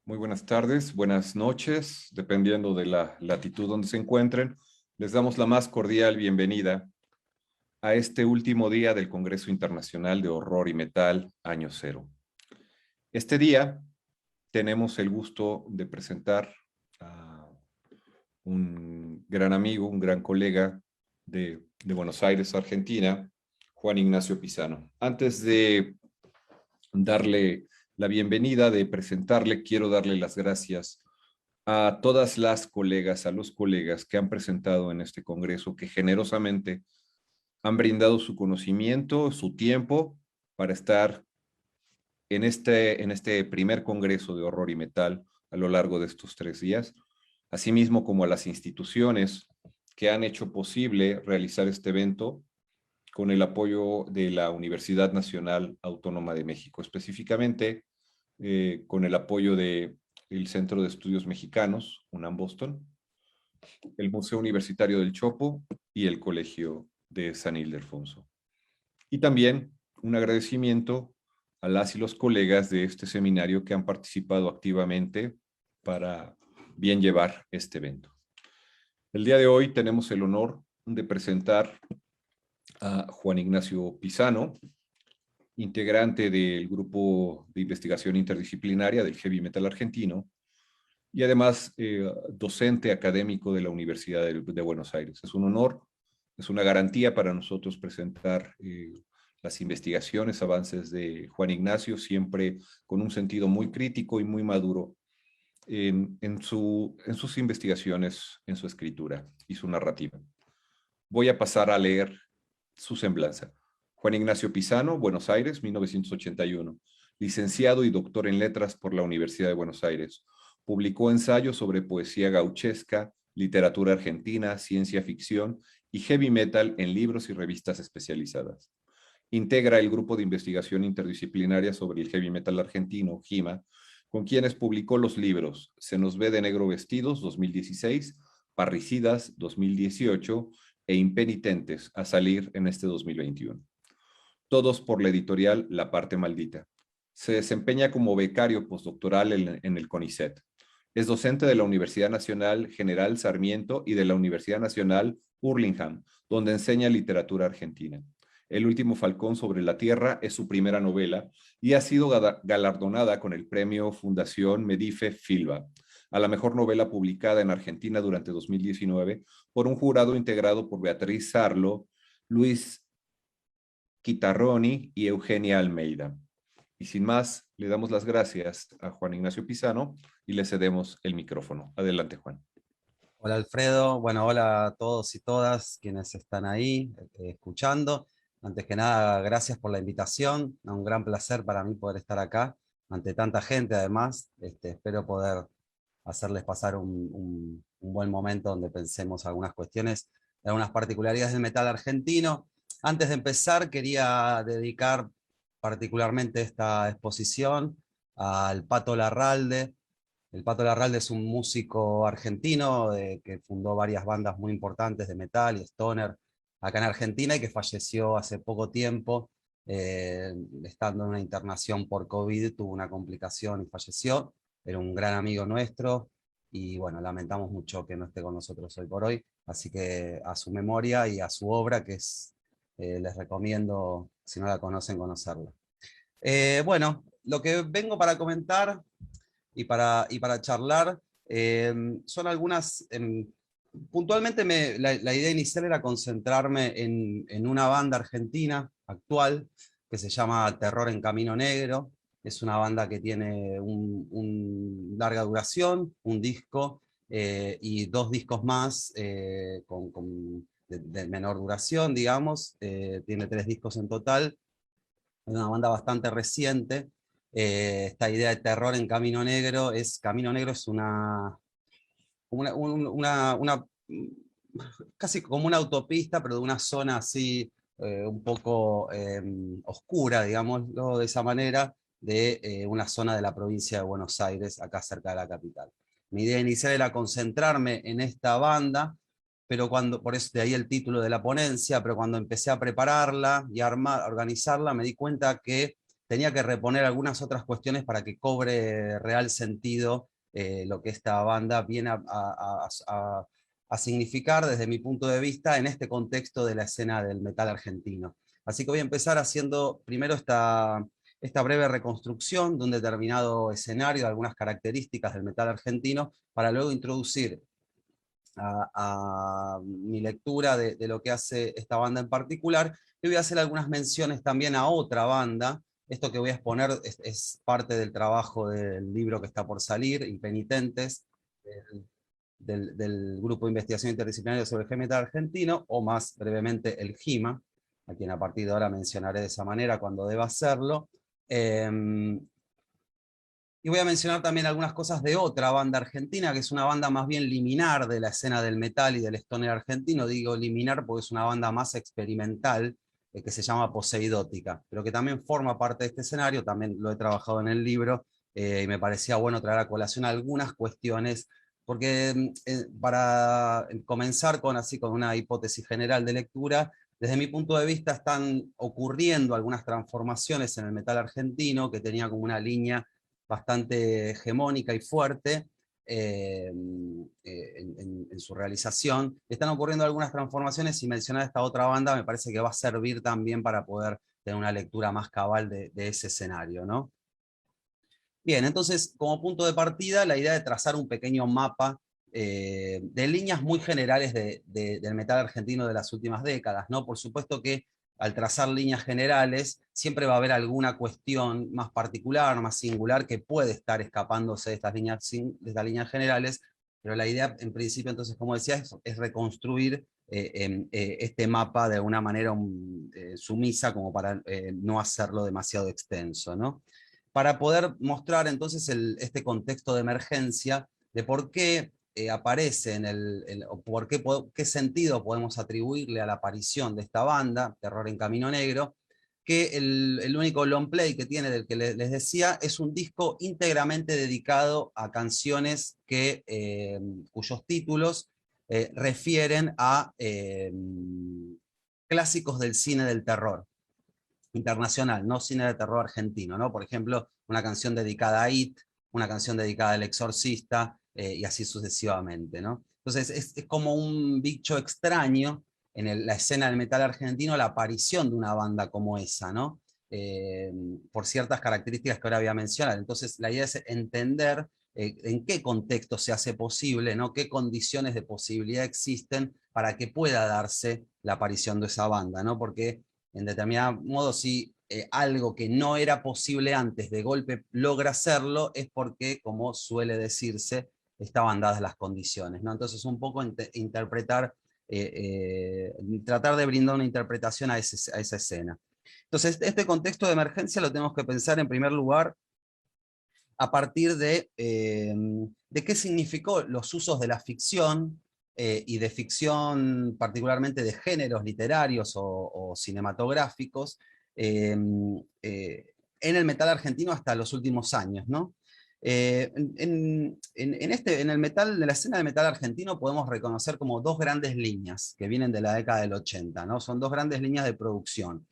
Muy buenas tardes, buenas noches, dependiendo de la latitud donde se encuentren. Les damos la más cordial bienvenida a este último día del Congreso Internacional de Horror y Metal, Año Cero. Este día tenemos el gusto de presentar a un gran amigo, un gran colega de Buenos Aires, Argentina, Juan Ignacio Pisano. Antes de darle la bienvenida, de presentarle, quiero darle las gracias a todas las colegas, a los colegas que han presentado en este congreso, que generosamente han brindado su conocimiento, su tiempo para estar en este primer congreso de horror y metal a lo largo de estos 3 días, asimismo como a las instituciones que han hecho posible realizar este evento con el apoyo de la Universidad Nacional Autónoma de México, específicamente con el apoyo del Centro de Estudios Mexicanos, UNAM Boston, el Museo Universitario del Chopo y el Colegio de San Ildefonso. Y también un agradecimiento a las y los colegas de este seminario que han participado activamente para bien llevar este evento. El día de hoy tenemos el honor de presentar a Juan Ignacio Pisano, integrante del grupo de investigación interdisciplinaria del Heavy Metal Argentino y además docente académico de la Universidad de Buenos Aires. Es un honor, es una garantía para nosotros presentar las investigaciones, avances de Juan Ignacio, siempre con un sentido muy crítico y muy maduro en sus investigaciones, en su escritura y su narrativa. Voy a pasar a leer su semblanza. Juan Ignacio Pisano, Buenos Aires, 1981. Licenciado y doctor en letras por la Universidad de Buenos Aires. Publicó ensayos sobre poesía gauchesca, literatura argentina, ciencia ficción y heavy metal en libros y revistas especializadas. Integra el grupo de investigación interdisciplinaria sobre el heavy metal argentino, GIMA, con quienes publicó los libros Se nos ve de negro vestidos, 2016, Parricidas, 2018, e Impenitentes, a salir en este 2021. Todos por la editorial La Parte Maldita. Se desempeña como becario postdoctoral en el CONICET. Es docente de la Universidad Nacional General Sarmiento y de la Universidad Nacional Hurlingham, donde enseña literatura argentina. El último Falcón sobre la Tierra es su primera novela y ha sido galardonada con el premio Fundación Medife Filba a la mejor novela publicada en Argentina durante 2019 por un jurado integrado por Beatriz Sarlo, Luis Quitarroni y Eugenia Almeida. Y sin más, le damos las gracias a Juan Ignacio Pisano y le cedemos el micrófono. Adelante, Juan. Hola Alfredo, bueno, hola a todos y todas quienes están ahí escuchando. Antes que nada, gracias por la invitación, un gran placer para mí poder estar acá ante tanta gente además. Espero poder hacerles pasar un buen momento donde pensemos algunas cuestiones, algunas particularidades del metal argentino. Antes de empezar, quería dedicar particularmente esta exposición al Pato Larralde. El Pato Larralde es un músico argentino que fundó varias bandas muy importantes de metal y stoner acá en Argentina y que falleció hace poco tiempo, estando en una internación por COVID, tuvo una complicación y falleció. Era un gran amigo nuestro y bueno, lamentamos mucho que no esté con nosotros hoy por hoy, así que a su memoria y a su obra, que es, les recomiendo, si no la conocen, conocerla. Bueno, lo que vengo para comentar y para charlar son algunas. Puntualmente la idea inicial era concentrarme en una banda argentina actual que se llama Terror en Camino Negro. Es una banda que tiene larga duración, un disco y 2 discos más de menor duración, digamos. Tiene 3 discos en total. Es una banda bastante reciente. Esta idea de terror en Camino Negro es una casi como una autopista, pero de una zona así un poco oscura, digámoslo de esa manera, de una zona de la provincia de Buenos Aires, acá cerca de la capital. Mi idea inicial era concentrarme en esta banda, pero por eso de ahí el título de la ponencia, pero cuando empecé a prepararla y a organizarla, me di cuenta que tenía que reponer algunas otras cuestiones para que cobre real sentido lo que esta banda viene a significar desde mi punto de vista en este contexto de la escena del metal argentino. Así que voy a empezar haciendo primero esta breve reconstrucción de un determinado escenario, de algunas características del metal argentino, para luego introducir a mi lectura de lo que hace esta banda en particular, y voy a hacer algunas menciones también a otra banda. Esto que voy a exponer es parte del trabajo del libro que está por salir, Impenitentes, del Grupo de Investigación Interdisciplinario sobre el Heavy Metal Argentino, o más brevemente el GIMA, a quien a partir de ahora mencionaré de esa manera cuando deba hacerlo. Y voy a mencionar también algunas cosas de otra banda argentina, que es una banda más bien liminar de la escena del metal y del stoner argentino. Digo liminar porque es una banda más experimental, que se llama Poseidótica, pero que también forma parte de este escenario, también lo he trabajado en el libro, y me parecía bueno traer a colación algunas cuestiones, porque para comenzar con una hipótesis general de lectura, desde mi punto de vista están ocurriendo algunas transformaciones en el metal argentino, que tenía como una línea bastante hegemónica y fuerte en su realización. Están ocurriendo algunas transformaciones, y mencionar esta otra banda me parece que va a servir también para poder tener una lectura más cabal de ese escenario, ¿no? Bien, entonces, como punto de partida, la idea de trazar un pequeño mapa de líneas muy generales del metal argentino de las últimas décadas, ¿no? Por supuesto que al trazar líneas generales, siempre va a haber alguna cuestión más particular, más singular, que puede estar escapándose de estas líneas generales, pero la idea, en principio, entonces, como decía, es reconstruir este mapa de alguna manera sumisa, como para no hacerlo demasiado extenso, ¿no? Para poder mostrar entonces este contexto de emergencia, de por qué aparece o qué sentido podemos atribuirle a la aparición de esta banda, Terror en Camino Negro, que el único long play que tiene, del que les decía, es un disco íntegramente dedicado a canciones cuyos títulos refieren a clásicos del cine del terror internacional, no cine de terror argentino, ¿no? Por ejemplo, una canción dedicada a It, una canción dedicada al Exorcista, y así sucesivamente, ¿no? Entonces es como un bicho extraño en la escena del metal argentino la aparición de una banda como esa, ¿no? Por ciertas características que ahora voy a mencionar. Entonces la idea es entender en qué contexto se hace posible, ¿no? Qué condiciones de posibilidad existen para que pueda darse la aparición de esa banda, ¿no? Porque en determinado modo, si algo que no era posible antes de golpe logra hacerlo, es porque, como suele decirse, estaban dadas las condiciones, ¿no? Entonces, un poco interpretar, tratar de brindar una interpretación a esa escena. Entonces, este contexto de emergencia lo tenemos que pensar en primer lugar a partir de qué significó los usos de la ficción, y de ficción particularmente de géneros literarios o cinematográficos, en el metal argentino hasta los últimos años, ¿no? En el metal, de la escena del metal argentino, podemos reconocer como dos grandes líneas que vienen de la década del 80, ¿no? Son dos grandes líneas de producción,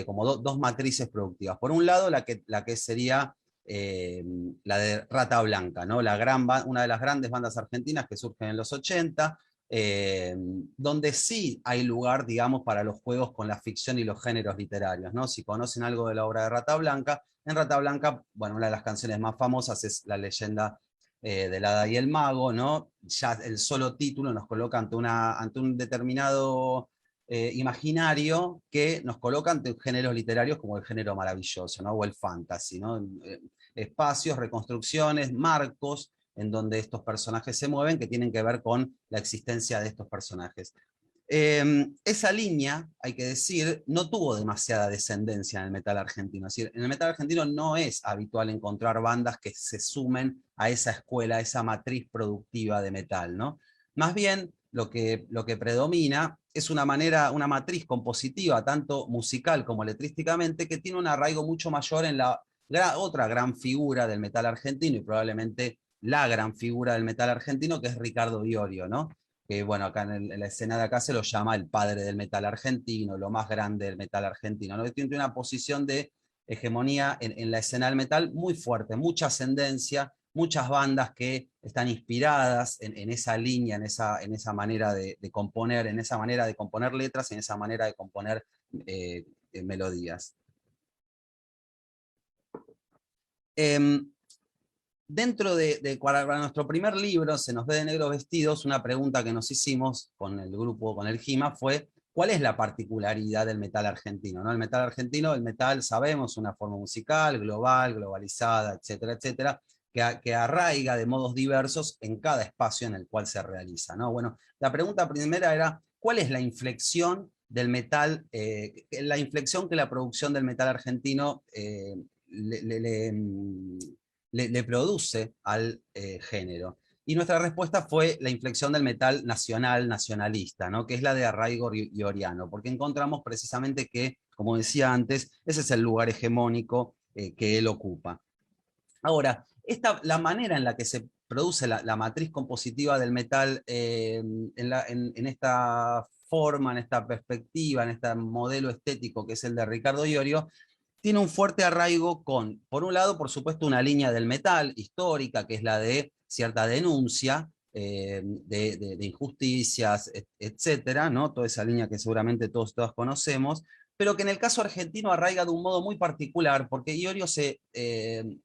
como dos matrices productivas. Por un lado, la que sería la de Rata Blanca, ¿no? Una de las grandes bandas argentinas que surgen en los 80, donde sí hay lugar, digamos, para los juegos con la ficción y los géneros literarios, ¿no? Si conocen algo de la obra de Rata Blanca, en Rata Blanca, bueno, una de las canciones más famosas es La leyenda del Hada y el Mago, ¿no? Ya el solo título nos coloca ante un determinado imaginario que nos coloca ante géneros literarios como el género maravilloso, ¿no? O el fantasy, ¿no? Espacios, reconstrucciones, marcos en donde estos personajes se mueven, que tienen que ver con la existencia de estos personajes. Esa línea, hay que decir, no tuvo demasiada descendencia en el metal argentino. Es decir, en el metal argentino no es habitual encontrar bandas que se sumen a esa escuela, a esa matriz productiva de metal, ¿no? Más bien, lo que predomina es una matriz compositiva, tanto musical como letrísticamente, que tiene un arraigo mucho mayor en la otra gran figura del metal argentino, y probablemente la gran figura del metal argentino, que es Ricardo Iorio, ¿no? Que bueno, acá en la escena de acá se lo llama el padre del metal argentino, lo más grande del metal argentino, ¿no? Que tiene una posición de hegemonía en la escena del metal muy fuerte, mucha ascendencia, muchas bandas que están inspiradas en esa línea, en esa manera de componer, en esa manera de componer letras, en esa manera de componer melodías. Dentro para nuestro primer libro, Se nos ve de negro vestidos, una pregunta que nos hicimos con el grupo, con el GIMA, fue ¿cuál es la particularidad del metal argentino? ¿No? El metal argentino, el metal, sabemos, una forma musical, global, globalizada, etcétera, etcétera, que arraiga de modos diversos en cada espacio en el cual se realiza, ¿no? Bueno, la pregunta primera era, ¿cuál es la inflexión del metal, la inflexión que la producción del metal argentino le produce al género? Y nuestra respuesta fue la inflexión del metal nacional, nacionalista, ¿no? Que es la de arraigo ioriano, porque encontramos precisamente que, como decía antes, ese es el lugar hegemónico que él ocupa. Ahora, la manera en la que se produce la matriz compositiva del metal en esta forma, en esta perspectiva, en este modelo estético que es el de Ricardo Iorio, tiene un fuerte arraigo con, por un lado, por supuesto, una línea del metal histórica, que es la de cierta denuncia de injusticias, etcétera, ¿no? Toda esa línea que seguramente todos y todas conocemos, pero que en el caso argentino arraiga de un modo muy particular, porque Iorio se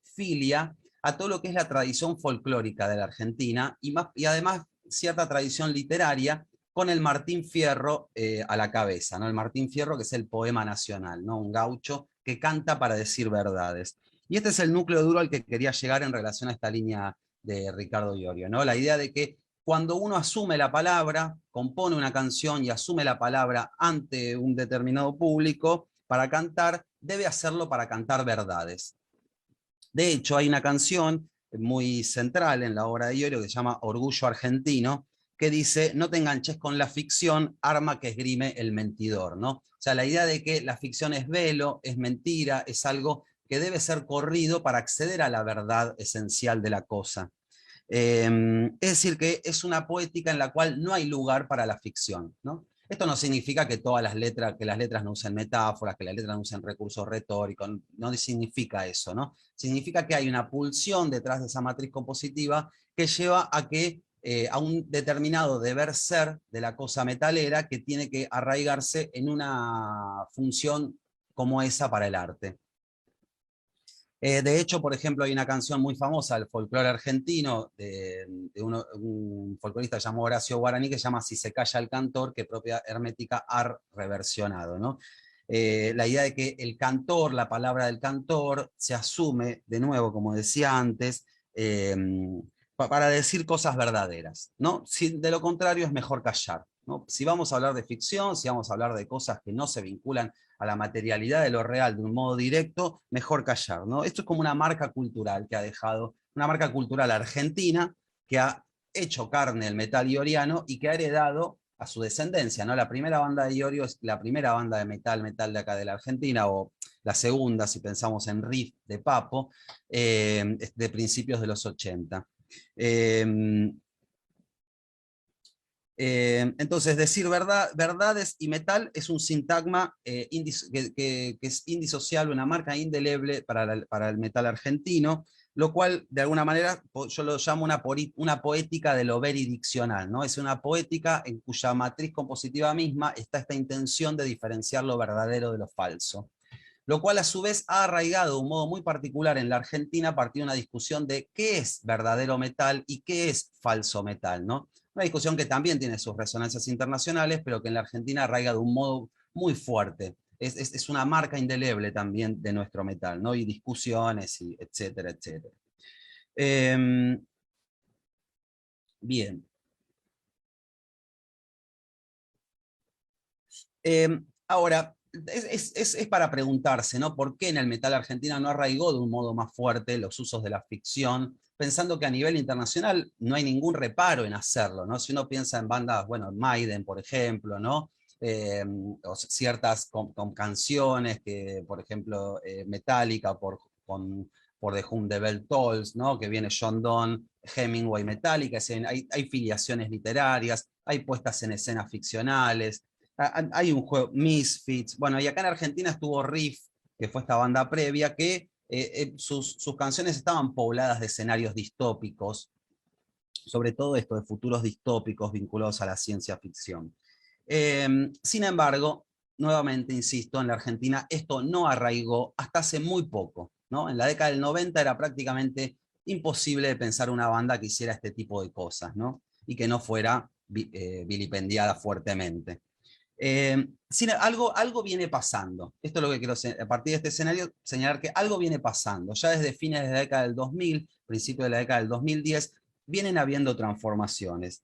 filia a todo lo que es la tradición folclórica de la Argentina, y además cierta tradición literaria, con el Martín Fierro a la cabeza, ¿no? El Martín Fierro, que es el poema nacional, ¿no? Un gaucho que canta para decir verdades. Y este es el núcleo duro al que quería llegar en relación a esta línea de Ricardo Iorio, ¿no? La idea de que cuando uno asume la palabra, compone una canción y asume la palabra ante un determinado público para cantar, debe hacerlo para cantar verdades. De hecho, hay una canción muy central en la obra de Iorio que se llama Orgullo Argentino, que dice, no te enganches con la ficción, arma que esgrime el mentidor, ¿no? O sea, la idea de que la ficción es velo, es mentira, es algo que debe ser corrido para acceder a la verdad esencial de la cosa. Es decir, que es una poética en la cual no hay lugar para la ficción, ¿no? Esto no significa que que las letras no usen metáforas, que las letras no usen recursos retóricos, no significa eso, ¿no? Significa que hay una pulsión detrás de esa matriz compositiva que lleva a un determinado deber ser de la cosa metalera que tiene que arraigarse en una función como esa para el arte. De hecho, por ejemplo, hay una canción muy famosa del folclore argentino, un folclorista llamado Horacio Guaraní, que se llama Si se calla el cantor, que propia Hermética ha reversionado, ¿no? La idea de que el cantor, la palabra del cantor, se asume, de nuevo, como decía antes, para decir cosas verdaderas, ¿no? Si, de lo contrario, es mejor callar, ¿no? Si vamos a hablar de ficción, si vamos a hablar de cosas que no se vinculan a la materialidad de lo real de un modo directo, mejor callar, ¿no? Esto es como una marca cultural que ha dejado, una marca cultural argentina que ha hecho carne el metal ioriano y que ha heredado a su descendencia, ¿no? La primera banda de Iorio es la primera banda de metal de acá de la Argentina, o la segunda, si pensamos en riff de Papo, de principios de los 80. Entonces, decir verdades y metal es un sintagma que es indisociable, una marca indeleble para el metal argentino, lo cual, de alguna manera, yo lo llamo una poética de lo veridiccional, ¿no? Es una poética en cuya matriz compositiva misma está esta intención de diferenciar lo verdadero de lo falso. Lo cual, a su vez, ha arraigado de un modo muy particular en la Argentina a partir de una discusión de qué es verdadero metal y qué es falso metal, ¿no? Una discusión que también tiene sus resonancias internacionales, pero que en la Argentina arraiga de un modo muy fuerte. Es una marca indeleble también de nuestro metal, ¿no? Y discusiones, y etcétera, etcétera. Bien. Ahora, es para preguntarse, ¿no? ¿Por qué en el metal argentino no arraigó de un modo más fuerte los usos de la ficción, pensando que a nivel internacional no hay ningún reparo en hacerlo, ¿no? Si uno piensa en bandas, bueno, Maiden, por ejemplo, ¿no? O ciertas con canciones que, por ejemplo, Metallica, por The Whom the Bell Tolls, ¿no? Que viene John Donne, Hemingway, Metallica, hay filiaciones literarias, hay puestas en escenas ficcionales, hay un juego, Misfits, bueno, y acá en Argentina estuvo Riff, que fue esta banda previa, que sus canciones estaban pobladas de escenarios distópicos, sobre todo esto de futuros distópicos vinculados a la ciencia ficción. Sin embargo, nuevamente insisto, en la Argentina esto no arraigó hasta hace muy poco, ¿no? En la década del 90 era prácticamente imposible de pensar una banda que hiciera este tipo de cosas, ¿no? Y que no fuera vilipendiada fuertemente. Algo viene pasando. Esto es lo que quiero, a partir de este escenario, señalar que algo viene pasando. Ya desde fines de la década del 2000, principio de la década del 2010, vienen habiendo transformaciones.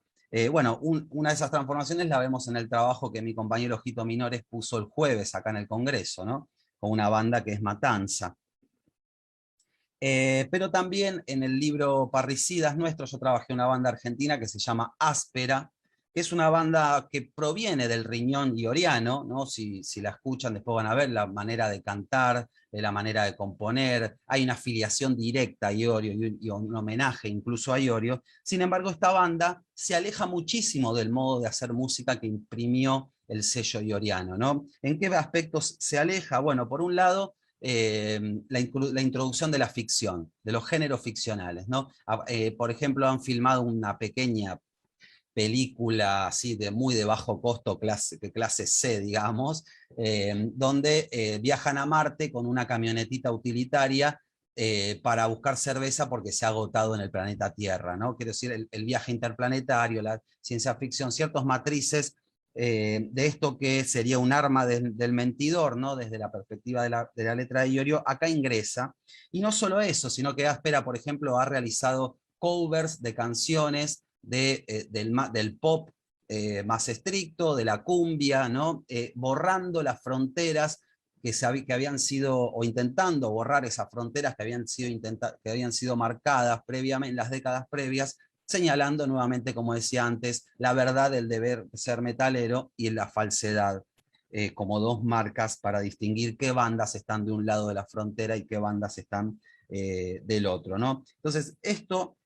Bueno, una de esas transformaciones la vemos en el trabajo que mi compañero Jito Minores puso el jueves acá en el Congreso, ¿no? Con una banda que es Matanza. Pero también en el libro Parricidas nuestro yo trabajé una banda argentina que se llama Áspera, que es una banda que proviene del riñón ioriano, ¿no? Si la escuchan después van a ver la manera de cantar, la manera de componer, hay una afiliación directa a Iorio y un homenaje incluso a Iorio. Sin embargo, esta banda se aleja muchísimo del modo de hacer música que imprimió el sello ioriano, ¿no? ¿En qué aspectos se aleja? Bueno, por un lado, la introducción de la ficción, de los géneros ficcionales, ¿no? Por ejemplo, han filmado una pequeña película así de muy de bajo costo, clase C, digamos, donde viajan a Marte con una camionetita utilitaria para buscar cerveza porque se ha agotado en el planeta Tierra, ¿no? Quiero decir, el viaje interplanetario, la ciencia ficción, ciertos matrices de esto que sería un arma del mentidor, ¿no? Desde la perspectiva de la letra de Iorio, acá ingresa. Y no solo eso, sino que Áspera, por ejemplo, ha realizado covers de canciones del pop más estricto, de la cumbia, ¿no? Borrando las fronteras que habían sido, o intentando borrar esas fronteras que habían sido marcadas previamente, en las décadas previas, señalando nuevamente, como decía antes, la verdad del deber ser metalero y la falsedad, como dos marcas para distinguir qué bandas están de un lado de la frontera y qué bandas están del otro, ¿no? Entonces, esto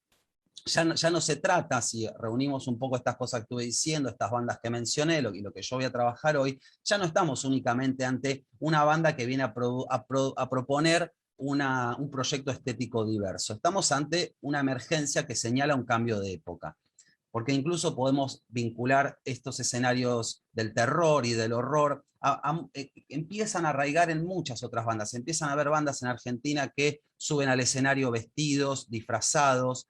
ya no se trata, si reunimos un poco estas cosas que estuve diciendo, estas bandas que mencioné, y lo que yo voy a trabajar hoy, ya no estamos únicamente ante una banda que viene a proponer un proyecto estético diverso. Estamos ante una emergencia que señala un cambio de época, porque incluso podemos vincular estos escenarios del terror y del horror, empiezan a arraigar en muchas otras bandas. Empiezan a haber bandas en Argentina que suben al escenario vestidos, disfrazados,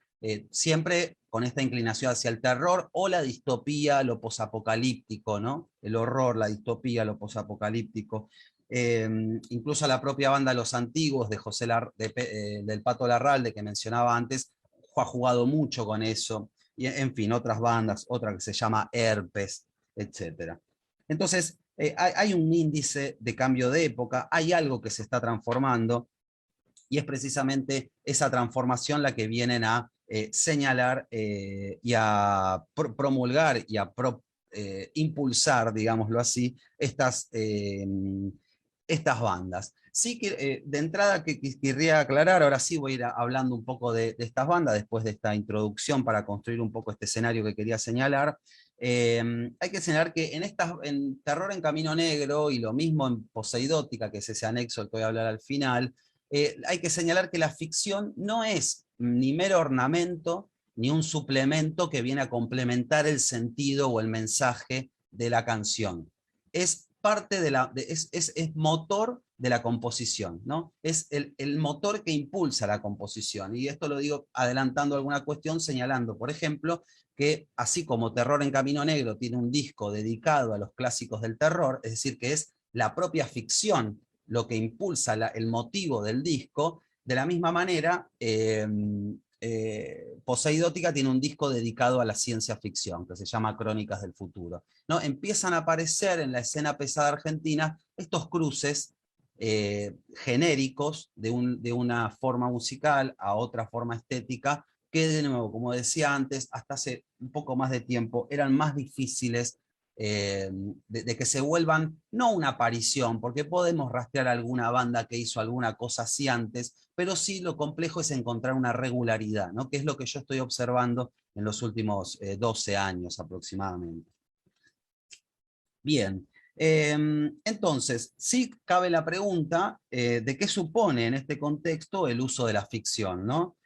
siempre con esta inclinación hacia el terror o la distopía, lo posapocalíptico, ¿no? El horror, la distopía, lo posapocalíptico. Incluso la propia banda Los Antiguos de del Pato Larralde que mencionaba antes, ha jugado mucho con eso, y en fin, otras bandas, otra que se llama Herpes, etc. Entonces, hay un índice de cambio de época, hay algo que se está transformando, y es precisamente esa transformación la que vienen a señalar y a promulgar y a impulsar, digámoslo así, estas bandas. Sí que de entrada que querría aclarar, ahora sí voy a ir hablando un poco de estas bandas después de esta introducción para construir un poco este escenario que quería señalar. Hay que señalar que en Terror en Camino Negro y lo mismo en Poseidótica, que es ese anexo del que voy a hablar al final, hay que señalar que la ficción no es ni mero ornamento ni un suplemento que viene a complementar el sentido o el mensaje de la canción. Es parte es motor de la composición, ¿no? Es el motor que impulsa la composición. Y esto lo digo adelantando alguna cuestión, señalando, por ejemplo, que así como Terror en Camino Negro tiene un disco dedicado a los clásicos del terror, es decir, que es la propia ficción lo que impulsa el motivo del disco, de la misma manera, Poseidótica tiene un disco dedicado a la ciencia ficción, que se llama Crónicas del Futuro, ¿no? Empiezan a aparecer en la escena pesada argentina estos cruces genéricos de una forma musical a otra forma estética, que de nuevo, como decía antes, hasta hace un poco más de tiempo eran más difíciles de que se vuelvan, no una aparición, porque podemos rastrear alguna banda que hizo alguna cosa así antes, pero sí lo complejo es encontrar una regularidad, ¿no? Que es lo que yo estoy observando en los últimos 12 años aproximadamente. Bien, Entonces, sí cabe la pregunta de qué supone en este contexto el uso de la ficción, ¿no?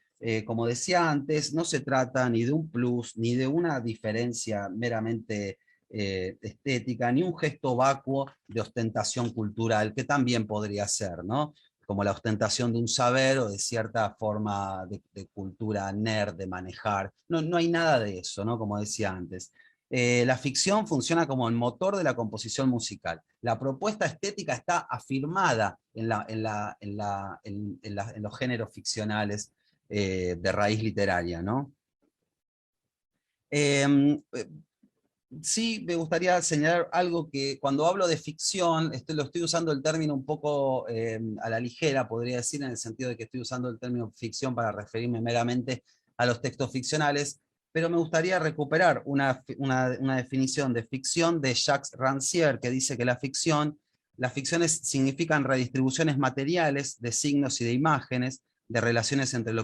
Como decía antes, no se trata ni de un plus, ni de una diferencia meramente estética, ni un gesto vacuo de ostentación cultural, que también podría ser, ¿no? Como la ostentación de un saber o de cierta forma de cultura nerd de manejar. No, no hay nada de eso, ¿no? Como decía antes. La ficción funciona como el motor de la composición musical. La propuesta estética está afirmada en los géneros ficcionales de raíz literaria, ¿no? Eh, sí me gustaría señalar algo que cuando hablo de ficción, lo estoy usando el término un poco a la ligera, podría decir, en el sentido de que estoy usando el término ficción para referirme meramente a los textos ficcionales, pero me gustaría recuperar una definición de ficción de Jacques Rancière, que dice que las ficciones significan redistribuciones materiales de signos y de imágenes, de relaciones entre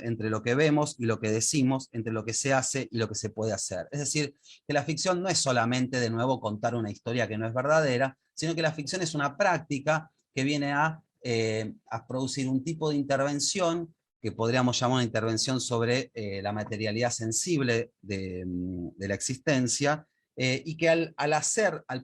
entre lo que vemos y lo que decimos, entre lo que se hace y lo que se puede hacer. Es decir, que la ficción no es solamente, de nuevo, contar una historia que no es verdadera, sino que la ficción es una práctica que viene a producir un tipo de intervención que podríamos llamar una intervención sobre la materialidad sensible de la existencia, y que al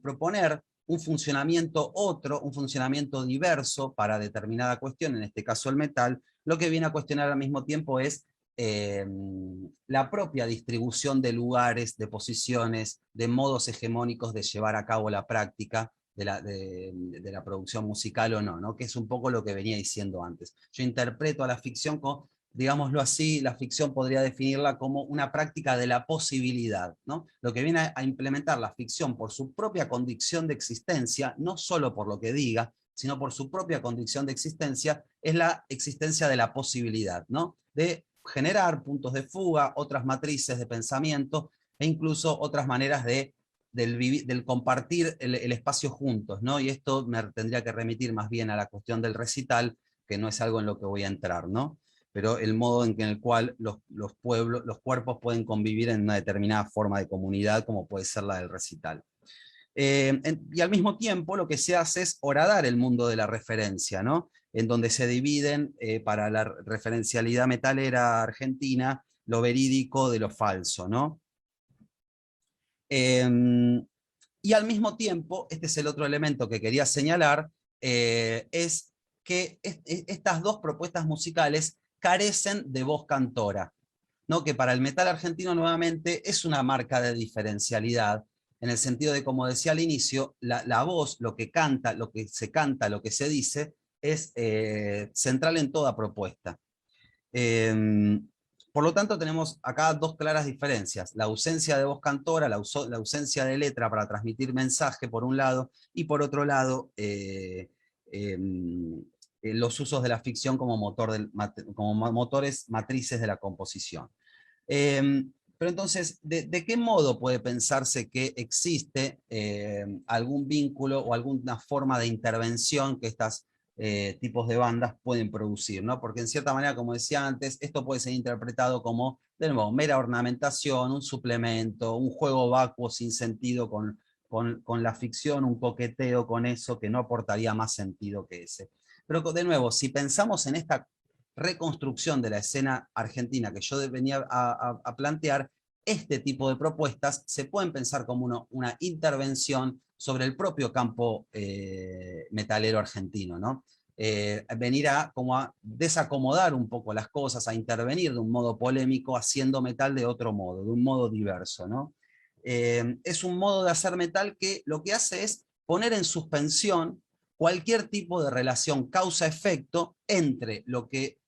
proponer un funcionamiento un funcionamiento diverso para determinada cuestión, en este caso el metal, lo que viene a cuestionar al mismo tiempo es la propia distribución de lugares, de posiciones, de modos hegemónicos de llevar a cabo la práctica de la producción musical o no, ¿no? Que es un poco lo que venía diciendo antes. Yo interpreto a la ficción como, digámoslo así, la ficción podría definirla como una práctica de la posibilidad, ¿no? Lo que viene a implementar la ficción por su propia condición de existencia, no solo por lo que diga, sino por su propia condición de existencia, es la existencia de la posibilidad, ¿no? De generar puntos de fuga, otras matrices de pensamiento e incluso otras maneras del compartir el espacio juntos, ¿no? Y esto me tendría que remitir más bien a la cuestión del recital, que no es algo en lo que voy a entrar, ¿no? Pero el modo en el cual los cuerpos pueden convivir en una determinada forma de comunidad, como puede ser la del recital. Y al mismo tiempo lo que se hace es horadar el mundo de la referencia, ¿no? En donde se dividen para la referencialidad metalera argentina lo verídico de lo falso, ¿no? Y al mismo tiempo, este es el otro elemento que quería señalar, es que estas dos propuestas musicales carecen de voz cantora, ¿no? Que para el metal argentino nuevamente es una marca de diferencialidad, en el sentido de, como decía al inicio, la voz, lo que canta, lo que se dice, es central en toda propuesta. Por lo tanto, tenemos acá dos claras diferencias: la ausencia de voz cantora, la ausencia de letra para transmitir mensaje, por un lado, y por otro lado, los usos de la ficción como como motores matrices de la composición. Pero entonces, ¿de qué modo puede pensarse que existe algún vínculo o alguna forma de intervención que estas tipos de bandas pueden producir, ¿no? Porque en cierta manera, como decía antes, esto puede ser interpretado como, de nuevo, mera ornamentación, un suplemento, un juego vacuo sin sentido con la ficción, un coqueteo con eso que no aportaría más sentido que ese. Pero de nuevo, si pensamos en esta reconstrucción de la escena argentina que yo venía a plantear, este tipo de propuestas se pueden pensar como una intervención sobre el propio campo metalero argentino, ¿no? Venir como a desacomodar un poco las cosas, a intervenir de un modo polémico, haciendo metal de otro modo, de un modo diverso, ¿no? Es un modo de hacer metal que lo que hace es poner en suspensión cualquier tipo de relación causa-efecto entre lo que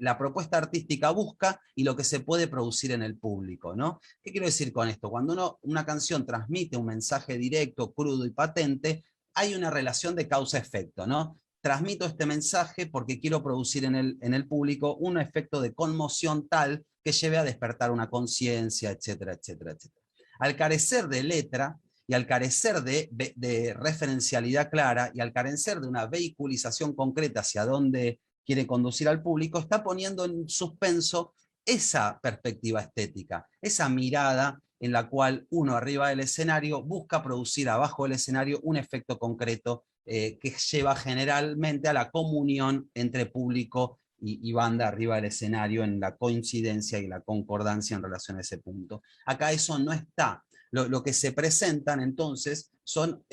la propuesta artística busca y lo que se puede producir en el público, ¿no? ¿Qué quiero decir con esto? Cuando una canción transmite un mensaje directo, crudo y patente, hay una relación de causa-efecto, ¿no? Transmito este mensaje porque quiero producir en el público un efecto de conmoción tal que lleve a despertar una conciencia, etcétera, etcétera, etcétera. Al carecer de letra, y al carecer de referencialidad clara y al carecer de una vehiculización concreta hacia dónde quiere conducir al público, está poniendo en suspenso esa perspectiva estética, esa mirada en la cual uno arriba del escenario busca producir abajo del escenario un efecto concreto que lleva generalmente a la comunión entre público y banda arriba del escenario, en la coincidencia y la concordancia en relación a ese punto. Acá eso no está. Lo que se presentan entonces son,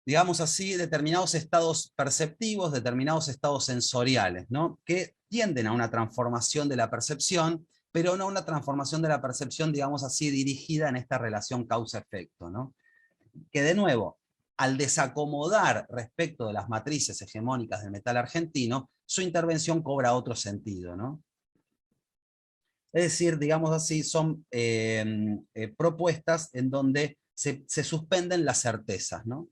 digamos así, determinados estados perceptivos, determinados estados sensoriales, ¿no? Que tienden a una transformación de la percepción, pero no una transformación de la percepción, digamos así, dirigida en esta relación causa-efecto, ¿no? Que de nuevo, al desacomodar respecto de las matrices hegemónicas del metal argentino, su intervención cobra otro sentido, ¿no? Es decir, digamos así, son propuestas en donde se suspenden las certezas, ¿no?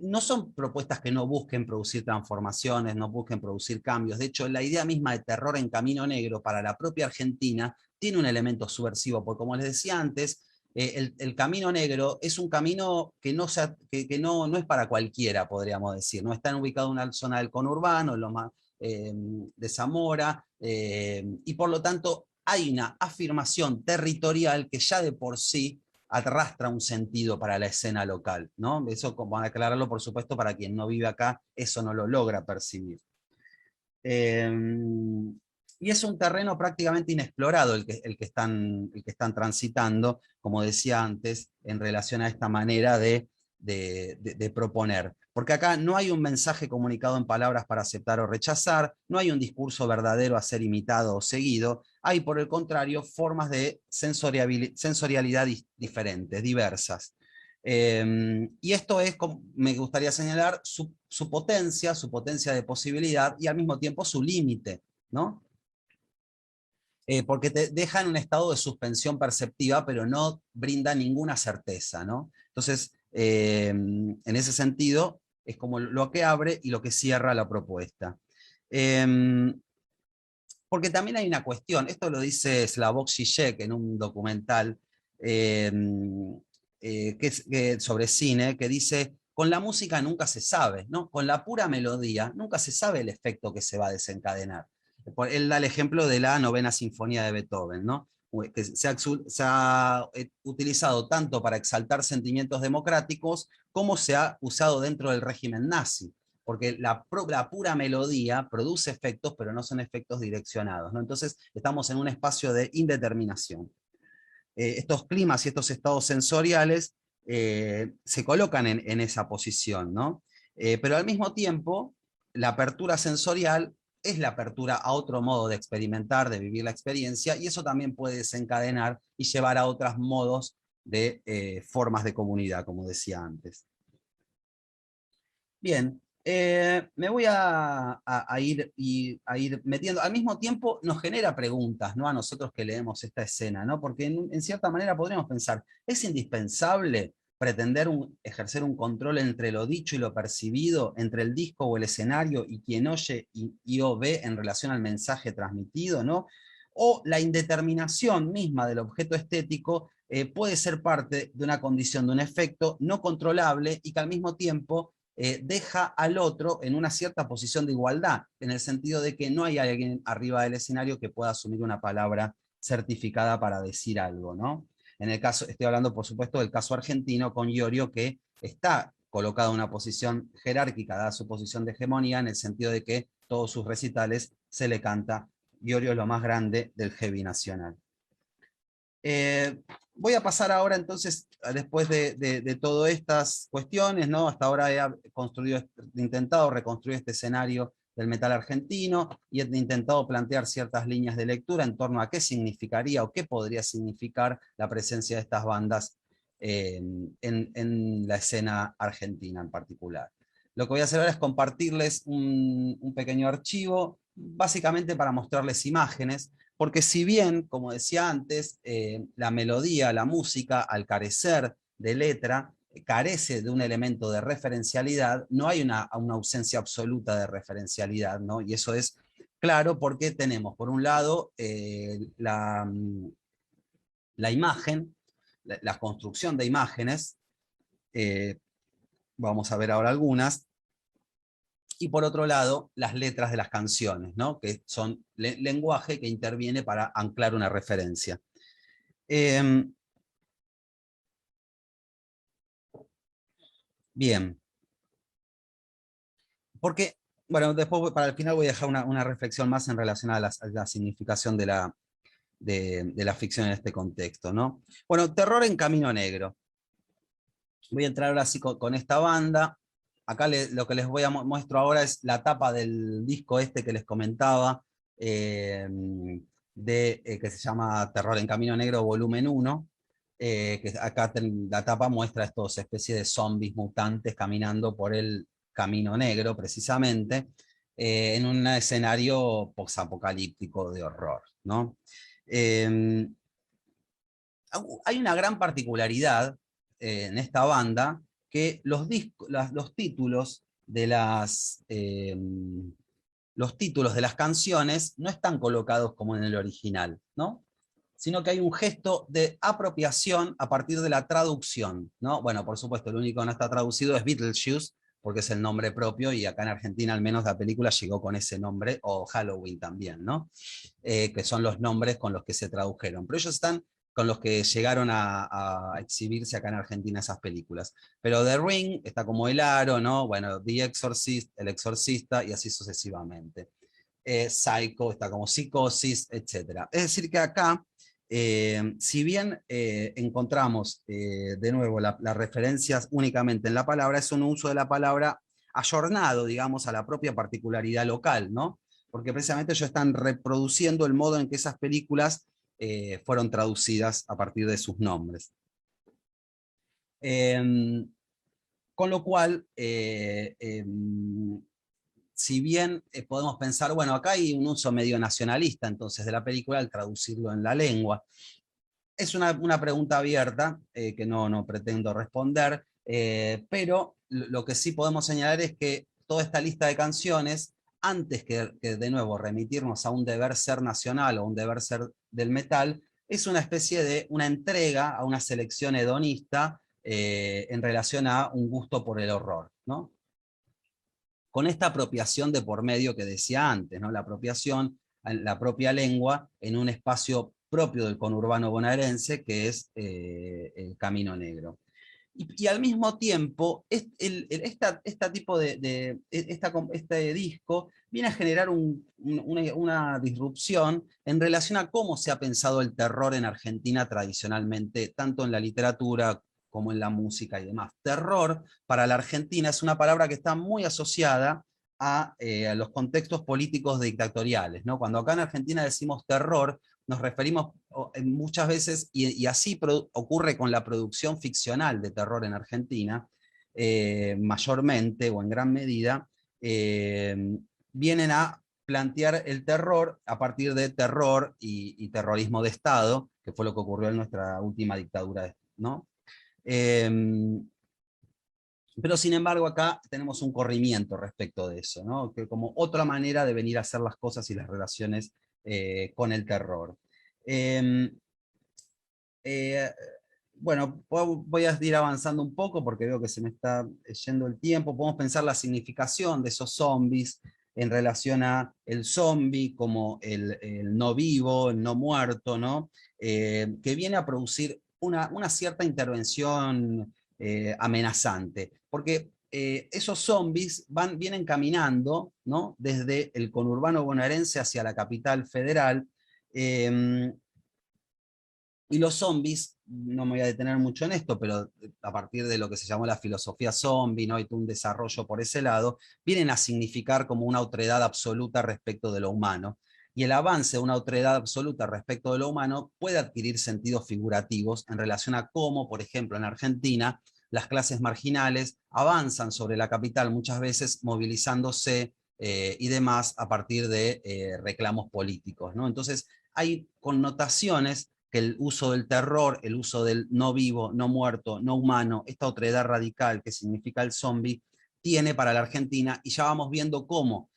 No son propuestas que no busquen producir transformaciones, no busquen producir cambios. De hecho, la idea misma de terror en Camino Negro para la propia Argentina tiene un elemento subversivo, porque como les decía antes, el Camino Negro es un camino que no es para cualquiera, podríamos decir. No está ubicado en una zona del conurbano, de Zamora, y por lo tanto hay una afirmación territorial que ya de por sí arrastra un sentido para la escena local, ¿no? Eso, como van a aclararlo, por supuesto, para quien no vive acá, eso no lo logra percibir. Y es un terreno prácticamente inexplorado el que están transitando, como decía antes, en relación a esta manera de proponer. Porque acá no hay un mensaje comunicado en palabras para aceptar o rechazar, no hay un discurso verdadero a ser imitado o seguido, hay por el contrario formas de sensorialidad diferentes, diversas. Y esto es, me gustaría señalar, su potencia de posibilidad y al mismo tiempo su límite, ¿no? Porque te deja en un estado de suspensión perceptiva, pero no brinda ninguna certeza, ¿no? Entonces, en ese sentido, es como lo que abre y lo que cierra la propuesta. Porque también hay una cuestión, esto lo dice Slavoj Žižek en un documental sobre cine, que dice, con la música nunca se sabe, ¿no? Con la pura melodía nunca se sabe el efecto que se va a desencadenar. Él da el ejemplo de la Novena Sinfonía de Beethoven, ¿no? Que se ha utilizado tanto para exaltar sentimientos democráticos como se ha usado dentro del régimen nazi, porque la pura melodía produce efectos, pero no son efectos direccionados, ¿no? Entonces estamos en un espacio de indeterminación. Estos climas y estos estados sensoriales se colocan en esa posición, ¿no? Pero al mismo tiempo, la apertura sensorial es la apertura a otro modo de experimentar, de vivir la experiencia, y eso también puede desencadenar y llevar a otros modos de formas de comunidad, como decía antes. Bien, me voy a ir metiendo. Al mismo tiempo nos genera preguntas, ¿no? A nosotros que leemos esta escena, ¿no? Porque en cierta manera podríamos pensar, ¿es indispensable pretender ejercer un control entre lo dicho y lo percibido, entre el disco o el escenario y quien oye y o ve en relación al mensaje transmitido, ¿no? O la indeterminación misma del objeto estético puede ser parte de una condición, de un efecto no controlable y que al mismo tiempo deja al otro en una cierta posición de igualdad, en el sentido de que no hay alguien arriba del escenario que pueda asumir una palabra certificada para decir algo, ¿no? En el caso, estoy hablando por supuesto del caso argentino con Iorio, que está colocado en una posición jerárquica, dada su posición de hegemonía, en el sentido de que todos sus recitales se le canta. Iorio es lo más grande del heavy nacional. Voy a pasar ahora entonces, después de todas estas cuestiones, ¿no? Hasta ahora he intentado reconstruir este escenario del metal argentino y he intentado plantear ciertas líneas de lectura en torno a qué significaría o qué podría significar la presencia de estas bandas en la escena argentina en particular. Lo que voy a hacer ahora es compartirles un pequeño archivo, básicamente para mostrarles imágenes, porque si bien, como decía antes, la melodía, la música, al carecer de letra, carece de un elemento de referencialidad, no hay una ausencia absoluta de referencialidad, ¿no? Y eso es claro porque tenemos, por un lado, la imagen, la construcción de imágenes, vamos a ver ahora algunas, y por otro lado, las letras de las canciones, ¿no? Que son lenguaje que interviene para anclar una referencia. Em, Bien, porque, bueno, después para el final voy a dejar una reflexión más en relación a la significación de la ficción en este contexto, ¿no? Bueno, terror en Camino Negro. Voy a entrar ahora sí con esta banda. Acá lo que les voy a muestro ahora es la tapa del disco este que les comentaba, eh, que se llama Terror en Camino Negro Volumen 1, que acá la tapa muestra estos especies de zombies mutantes caminando por el Camino Negro, precisamente, en un escenario posapocalíptico de horror, ¿no? Eh, Hay una gran particularidad en esta banda, que los títulos de los títulos de las canciones no están colocados como en el original, ¿no? Sino que hay un gesto de apropiación a partir de la traducción, ¿no? Bueno, por supuesto, el único que no está traducido es Beetlejuice, porque es el nombre propio, y acá en Argentina al menos la película llegó con ese nombre, o Halloween también, ¿no? Que son los nombres con los que se tradujeron. Pero ellos están con los que llegaron a exhibirse acá en Argentina esas películas. Pero The Ring está como El Aro, ¿no? Bueno, The Exorcist, El Exorcista, y así sucesivamente. Psycho está como Psicosis, etc. Es decir que acá, si bien encontramos de nuevo las referencias únicamente en la palabra, es un uso de la palabra ayornado, digamos, a la propia particularidad local, ¿no? Porque precisamente ellos están reproduciendo el modo en que esas películas fueron traducidas a partir de sus nombres. Con lo cual, si bien podemos pensar, bueno, acá hay un uso medio nacionalista entonces de la película al traducirlo en la lengua. Es una pregunta abierta que no pretendo responder, pero lo que sí podemos señalar es que toda esta lista de canciones, antes que de nuevo remitirnos a un deber ser nacional o un deber ser del metal, es una especie de una entrega a una selección hedonista en relación a un gusto por el horror, ¿no? Con esta apropiación de por medio que decía antes, ¿no? La apropiación, la propia lengua en un espacio propio del conurbano bonaerense, que es el Camino Negro. Y al mismo tiempo, esta tipo este disco viene a generar una disrupción en relación a cómo se ha pensado el terror en Argentina tradicionalmente, tanto en la literatura como en la música y demás. Terror para la Argentina es una palabra que está muy asociada a los contextos políticos dictatoriales, ¿no? Cuando acá en Argentina decimos terror, nos referimos muchas veces, y así ocurre con la producción ficcional de terror en Argentina, mayormente o en gran medida, vienen a plantear el terror a partir de terror y terrorismo de Estado, que fue lo que ocurrió en nuestra última dictadura, ¿no? Pero sin embargo acá tenemos un corrimiento respecto de eso, ¿no? Que como otra manera de venir a hacer las cosas y las relaciones con el terror. Eh, eh, bueno, voy a ir avanzando un poco porque veo que se me está yendo el tiempo. Podemos pensar la significación de esos zombies en relación a el zombie como el no vivo, el no muerto, ¿no? Que viene a producir una cierta intervención amenazante, porque esos zombies vienen caminando, ¿no? Desde el conurbano bonaerense hacia la capital federal, y los zombies, no me voy a detener mucho en esto, pero a partir de lo que se llamó la filosofía zombie, ¿no? Y todo un desarrollo por ese lado, vienen a significar como una otredad absoluta respecto de lo humano. Y el avance de una otredad absoluta respecto de lo humano puede adquirir sentidos figurativos en relación a cómo, por ejemplo, en Argentina, las clases marginales avanzan sobre la capital muchas veces movilizándose y demás a partir de reclamos políticos, ¿no? Entonces, hay connotaciones que el uso del terror, el uso del no vivo, no muerto, no humano, esta otredad radical que significa el zombie, tiene para la Argentina, y ya vamos viendo cómo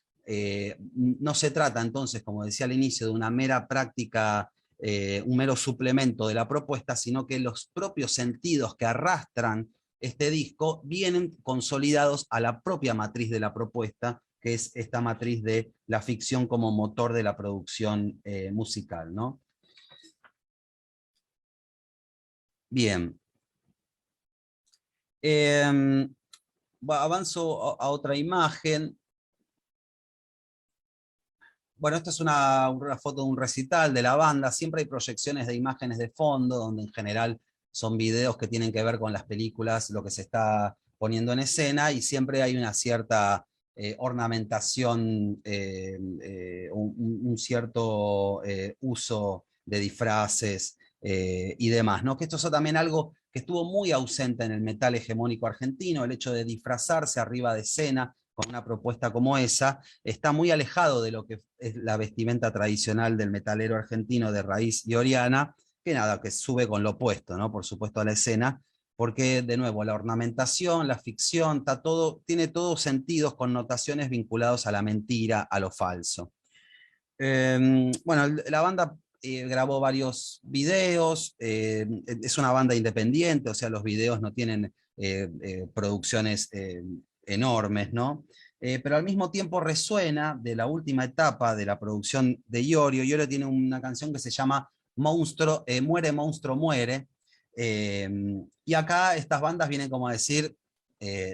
no se trata entonces, como decía al inicio, de una mera práctica, un mero suplemento de la propuesta, sino que los propios sentidos que arrastran este disco vienen consolidados a la propia matriz de la propuesta, que es esta matriz de la ficción como motor de la producción musical, ¿no? Bien. Avanzo a otra imagen. Bueno, esta es una foto de un recital de la banda. Siempre hay proyecciones de imágenes de fondo, donde en general son videos que tienen que ver con las películas, lo que se está poniendo en escena, y siempre hay una cierta ornamentación, un cierto uso de disfraces y demás, ¿no? Que esto es también algo que estuvo muy ausente en el metal hegemónico argentino, el hecho de disfrazarse arriba de escena con una propuesta como esa, está muy alejado de lo que es la vestimenta tradicional del metalero argentino de raíz georgiana, que nada, que sube con lo opuesto, ¿no? Por supuesto, a la escena, porque de nuevo la ornamentación, la ficción, está todo, tiene todos sentidos, connotaciones vinculados a la mentira, a lo falso. Bueno, la banda grabó varios videos, es una banda independiente, o sea, los videos no tienen producciones enormes, ¿no? Pero al mismo tiempo resuena de la última etapa de la producción de Iorio. Iorio tiene una canción que se llama Monstruo, Muere, Monstruo, Muere. Y acá estas bandas vienen como a decir,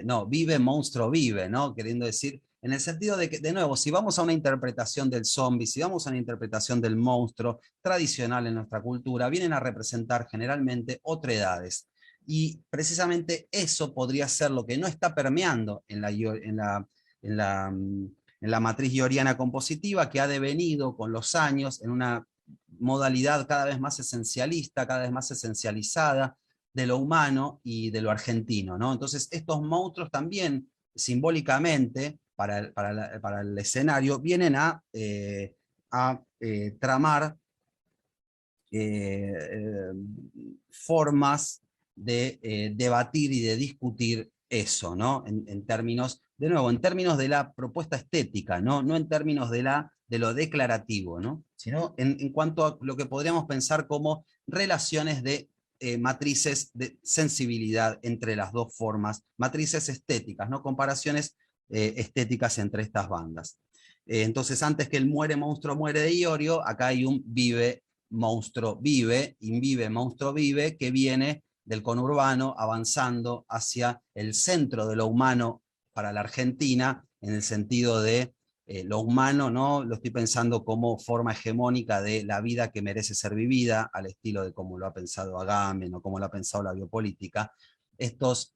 no, vive, monstruo, vive, ¿no? Queriendo decir, en el sentido de que, de nuevo, si vamos a una interpretación del zombie, si vamos a una interpretación del monstruo tradicional en nuestra cultura, vienen a representar generalmente otredades. Y precisamente eso podría ser lo que no está permeando en la matriz georgiana compositiva, que ha devenido con los años en una modalidad cada vez más esencialista, cada vez más esencializada de lo humano y de lo argentino, ¿no? Entonces, estos monstruos también, simbólicamente, para el escenario, vienen a tramar formas de debatir y de discutir eso, ¿no? En términos, de nuevo, en términos de la propuesta estética, ¿no? No en términos de lo declarativo, ¿no? Sino en cuanto a lo que podríamos pensar como relaciones de matrices de sensibilidad entre las dos formas, matrices estéticas, ¿no? Comparaciones estéticas entre estas bandas. Entonces, antes que el muere, monstruo, muere de Iorio, acá hay un vive, monstruo, vive, invive, monstruo, vive, que viene del conurbano avanzando hacia el centro de lo humano para la Argentina, en el sentido de lo humano, ¿no? Lo estoy pensando como forma hegemónica de la vida que merece ser vivida, al estilo de cómo lo ha pensado Agamben o cómo lo ha pensado la biopolítica. Estas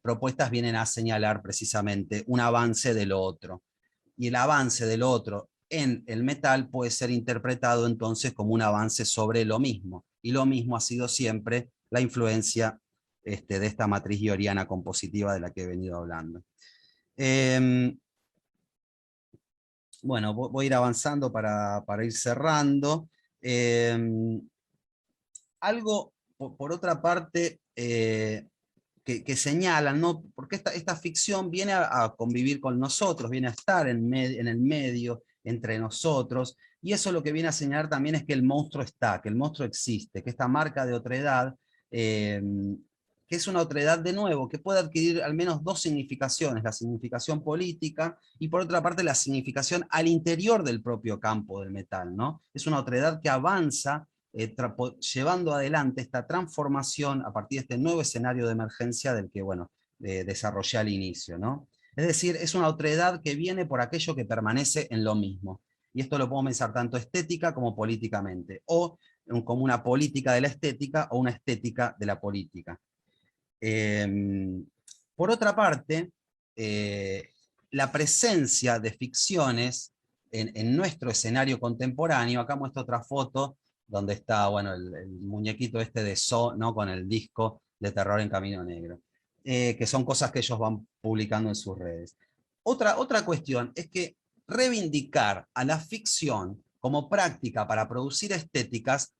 propuestas vienen a señalar precisamente un avance de lo otro. Y el avance del otro en el metal puede ser interpretado entonces como un avance sobre lo mismo. Y lo mismo ha sido siempre la influencia de esta matriz georgiana compositiva de la que he venido hablando. Bueno, voy a ir avanzando para ir cerrando. Algo, por otra parte, que señalan, ¿no? Porque esta ficción viene a convivir con nosotros, viene a estar en el medio, entre nosotros, y eso lo que viene a señalar también es que el monstruo está, que el monstruo existe, que esta marca de otredad, que es una otredad de nuevo, que puede adquirir al menos dos significaciones, la significación política y por otra parte la significación al interior del propio campo del metal, ¿no? Es una otredad que avanza llevando adelante esta transformación a partir de este nuevo escenario de emergencia del que, bueno, desarrollé al inicio, ¿no? Es decir, es una otredad que viene por aquello que permanece en lo mismo. Y esto lo puedo pensar tanto estética como políticamente, o como una política de la estética o una estética de la política. Por otra parte, la presencia de ficciones en nuestro escenario contemporáneo, acá muestro otra foto donde está, bueno, el muñequito este de So, ¿no? Con el disco de Terror en Camino Negro, que son cosas que ellos van publicando en sus redes. Otra cuestión es que reivindicar a la ficción como práctica para producir estéticas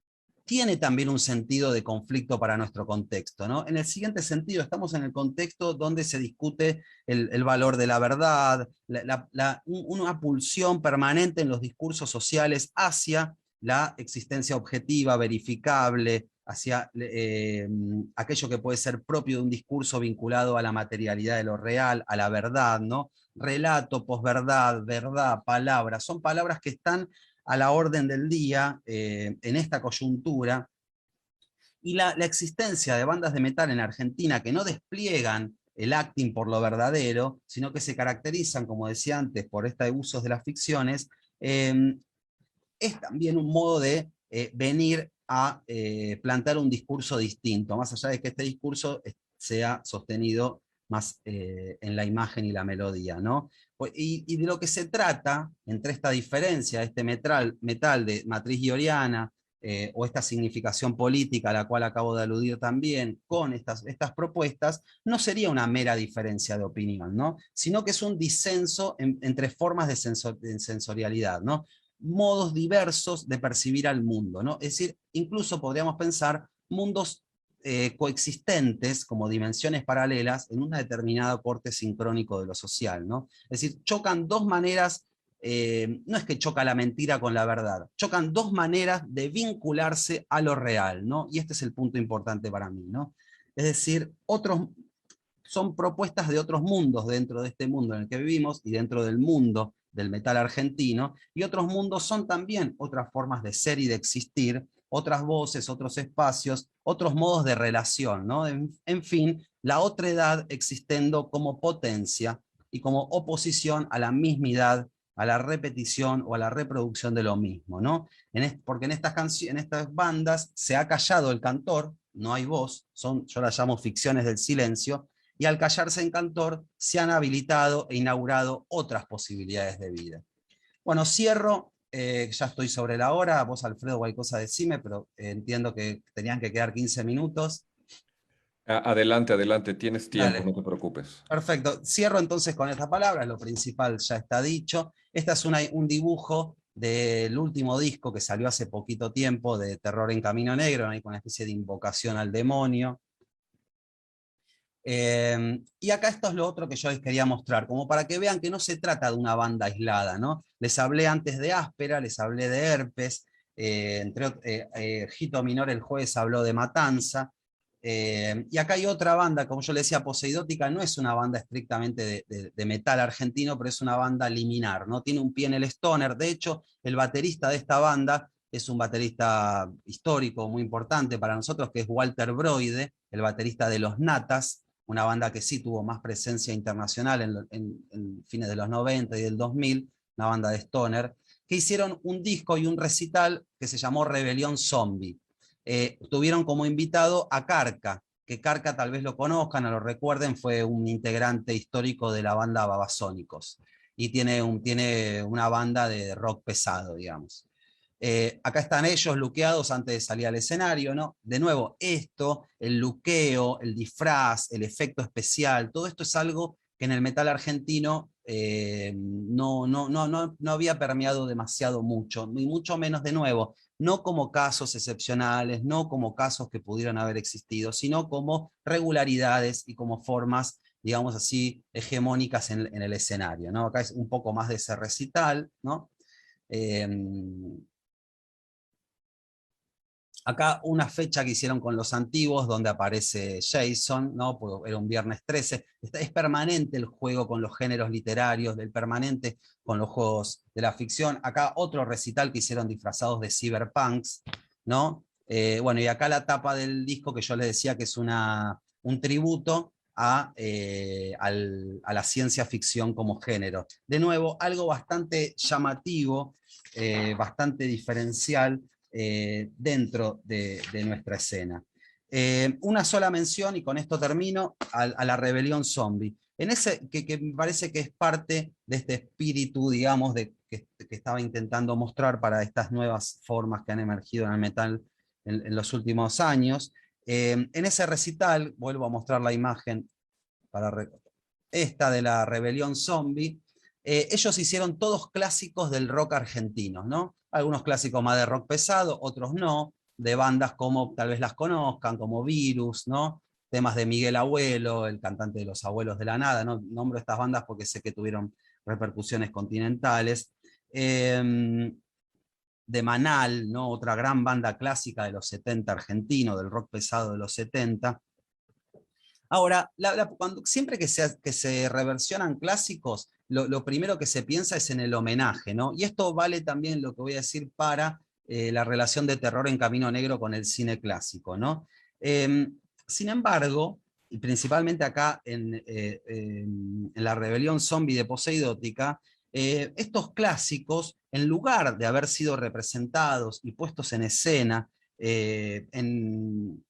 tiene también un sentido de conflicto para nuestro contexto, ¿no? En el siguiente sentido, estamos en el contexto donde se discute el valor de la verdad, una pulsión permanente en los discursos sociales hacia la existencia objetiva, verificable, hacia aquello que puede ser propio de un discurso vinculado a la materialidad de lo real, a la verdad, ¿no? Relato, posverdad, verdad, palabras, son palabras que están a la orden del día en esta coyuntura Y la existencia de bandas de metal en Argentina que no despliegan el acting por lo verdadero, sino que se caracterizan, como decía antes, por este uso de las ficciones, es también un modo de venir a plantear un discurso distinto, más allá de que este discurso sea sostenido más en la imagen y la melodía, ¿no? Y de lo que se trata, entre esta diferencia, este metal de matriz georgiana, o esta significación política a la cual acabo de aludir también, con estas propuestas, no sería una mera diferencia de opinión, ¿no? Sino que es un disenso entre formas de sensorialidad, ¿no? Modos diversos de percibir al mundo, ¿no? Es decir, incluso podríamos pensar mundos coexistentes como dimensiones paralelas en un determinado corte sincrónico de lo social, ¿no? Es decir, chocan dos maneras, no es que choca la mentira con la verdad, chocan dos maneras de vincularse a lo real, ¿no? Y este es el punto importante para mí, ¿no? Es decir, son propuestas de otros mundos dentro de este mundo en el que vivimos y dentro del mundo del metal argentino, y otros mundos son también otras formas de ser y de existir, otras voces, otros espacios, otros modos de relación, ¿no? En fin, la otredad existendo como potencia y como oposición a la mismidad, a la repetición o a la reproducción de lo mismo, ¿no? Porque en estas bandas se ha callado el cantor, no hay voz, yo las llamo ficciones del silencio, y al callarse en cantor se han habilitado e inaugurado otras posibilidades de vida. Bueno, cierro, ya estoy sobre la hora, vos Alfredo cualquier cosa decime, pero entiendo que tenían que quedar 15 minutos. Adelante, adelante, tienes tiempo, Dale. no te preocupes. Perfecto, cierro entonces con estas palabras, lo principal ya está dicho. Este es un dibujo del último disco que salió hace poquito tiempo, de Terror en Camino Negro, con una especie de invocación al demonio. Y acá esto es lo otro que yo les quería mostrar, como para que vean que no se trata de una banda aislada, ¿no? Les hablé antes de Áspera, les hablé de Herpes, Jito Minor el jueves habló de Matanza, y acá hay otra banda, como yo le decía, Poseidótica no es una banda estrictamente de metal argentino, pero es una banda liminar, ¿no? Tiene un pie en el stoner. De hecho, el baterista de esta banda es un baterista histórico muy importante para nosotros, que es Walter Broide, el baterista de Los Natas, una banda que sí tuvo más presencia internacional en fines de los 90 y del 2000, una banda de stoner, que hicieron un disco y un recital que se llamó Rebelión Zombie. Tuvieron como invitado a Carca, que Carca tal vez lo conozcan o lo recuerden, fue un integrante histórico de la banda Babasónicos, y tiene una banda de rock pesado, digamos. Acá están ellos luqueados antes de salir al escenario, ¿no? De nuevo, el luqueo, el disfraz, el efecto especial, todo esto es algo que en el metal argentino no había permeado demasiado mucho, ni mucho menos, de nuevo, no como casos excepcionales, no como casos que pudieran haber existido, sino como regularidades y como formas, digamos así, hegemónicas en el escenario, ¿no? Acá es un poco más de ese recital, ¿no? Acá una fecha que hicieron con los antiguos, donde aparece Jason, ¿no? Porque era un viernes 13. Es permanente el juego con los géneros literarios, del permanente con los juegos de la ficción. Acá otro recital que hicieron disfrazados de cyberpunks, ¿no? Bueno, y acá la tapa del disco que yo les decía que es un tributo a la ciencia ficción como género. De nuevo, algo bastante llamativo, bastante diferencial, dentro de nuestra escena. Una sola mención, y con esto termino, a la rebelión zombie. Que me parece que es parte de este espíritu, digamos, que estaba intentando mostrar para estas nuevas formas que han emergido en el metal en los últimos años. En ese recital, vuelvo a mostrar la imagen, esta de la rebelión zombie. Ellos hicieron todos clásicos del rock argentino, ¿no? Algunos clásicos más de rock pesado, otros no, de bandas como tal vez las conozcan, como Virus, ¿no? Temas de Miguel Abuelo, el cantante de Los Abuelos de la Nada, ¿no? Nombro estas bandas porque sé que tuvieron repercusiones continentales. De Manal, ¿no? Otra gran banda clásica de los 70 argentino, del rock pesado de los 70. Ahora, siempre que se reversionan clásicos, lo primero que se piensa es en el homenaje, ¿no? Y esto vale también, lo que voy a decir, para la relación de Terror en Camino Negro con el cine clásico, ¿no? Sin embargo, y principalmente acá en la rebelión zombie de Poseidótica, estos clásicos, en lugar de haber sido representados y puestos en escena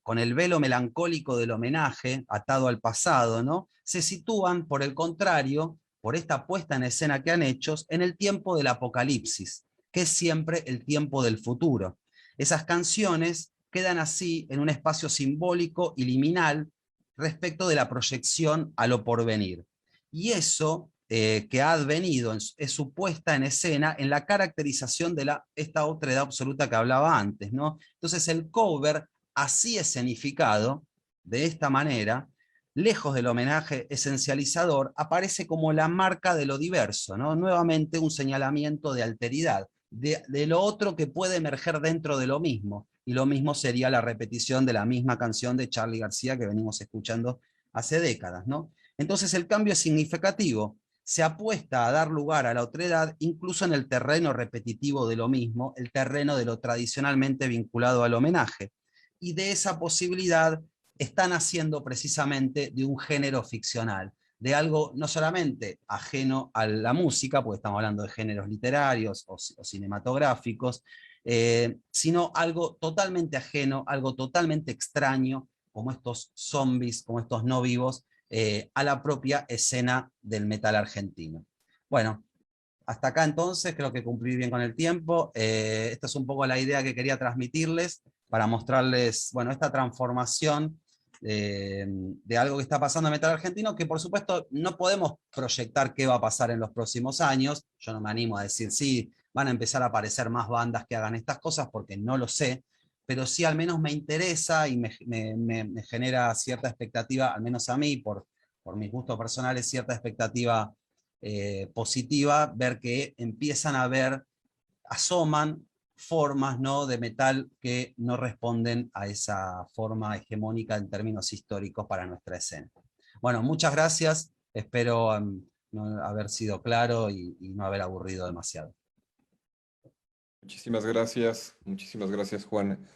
con el velo melancólico del homenaje atado al pasado, ¿no? Se sitúan, por el contrario, por esta puesta en escena que han hecho, en el tiempo del apocalipsis, que es siempre el tiempo del futuro. Esas canciones quedan así en un espacio simbólico y liminal respecto de la proyección a lo porvenir. Y eso que ha advenido es su puesta en escena en la caracterización de esta otredad absoluta que hablaba antes, ¿no? Entonces el cover, así escenificado, de esta manera, lejos del homenaje esencializador, aparece como la marca de lo diverso, ¿no? Nuevamente un señalamiento de alteridad, de lo otro que puede emerger dentro de lo mismo, y lo mismo sería la repetición de la misma canción de Charly García que venimos escuchando hace décadas, ¿no? Entonces el cambio es significativo, se apuesta a dar lugar a la otredad incluso en el terreno repetitivo de lo mismo, el terreno de lo tradicionalmente vinculado al homenaje, y de esa posibilidad están haciendo precisamente de un género ficcional, de algo no solamente ajeno a la música, porque estamos hablando de géneros literarios o cinematográficos, sino algo totalmente ajeno, algo totalmente extraño, como estos zombies, como estos no vivos, a la propia escena del metal argentino. Bueno, hasta acá entonces creo que cumplí bien con el tiempo. Esta es un poco la idea que quería transmitirles para mostrarles, bueno, esta transformación de algo que está pasando en metal argentino, que por supuesto no podemos proyectar qué va a pasar en los próximos años. Yo no me animo a decir, sí, van a empezar a aparecer más bandas que hagan estas cosas, porque no lo sé, pero sí al menos me interesa y me genera cierta expectativa, al menos a mí, por mis gustos personales, cierta expectativa positiva, ver que empiezan a ver, asoman formas, ¿no?, de metal que no responden a esa forma hegemónica en términos históricos para nuestra escena. Bueno, muchas gracias, espero no haber sido claro y no haber aburrido demasiado. Muchísimas gracias Juan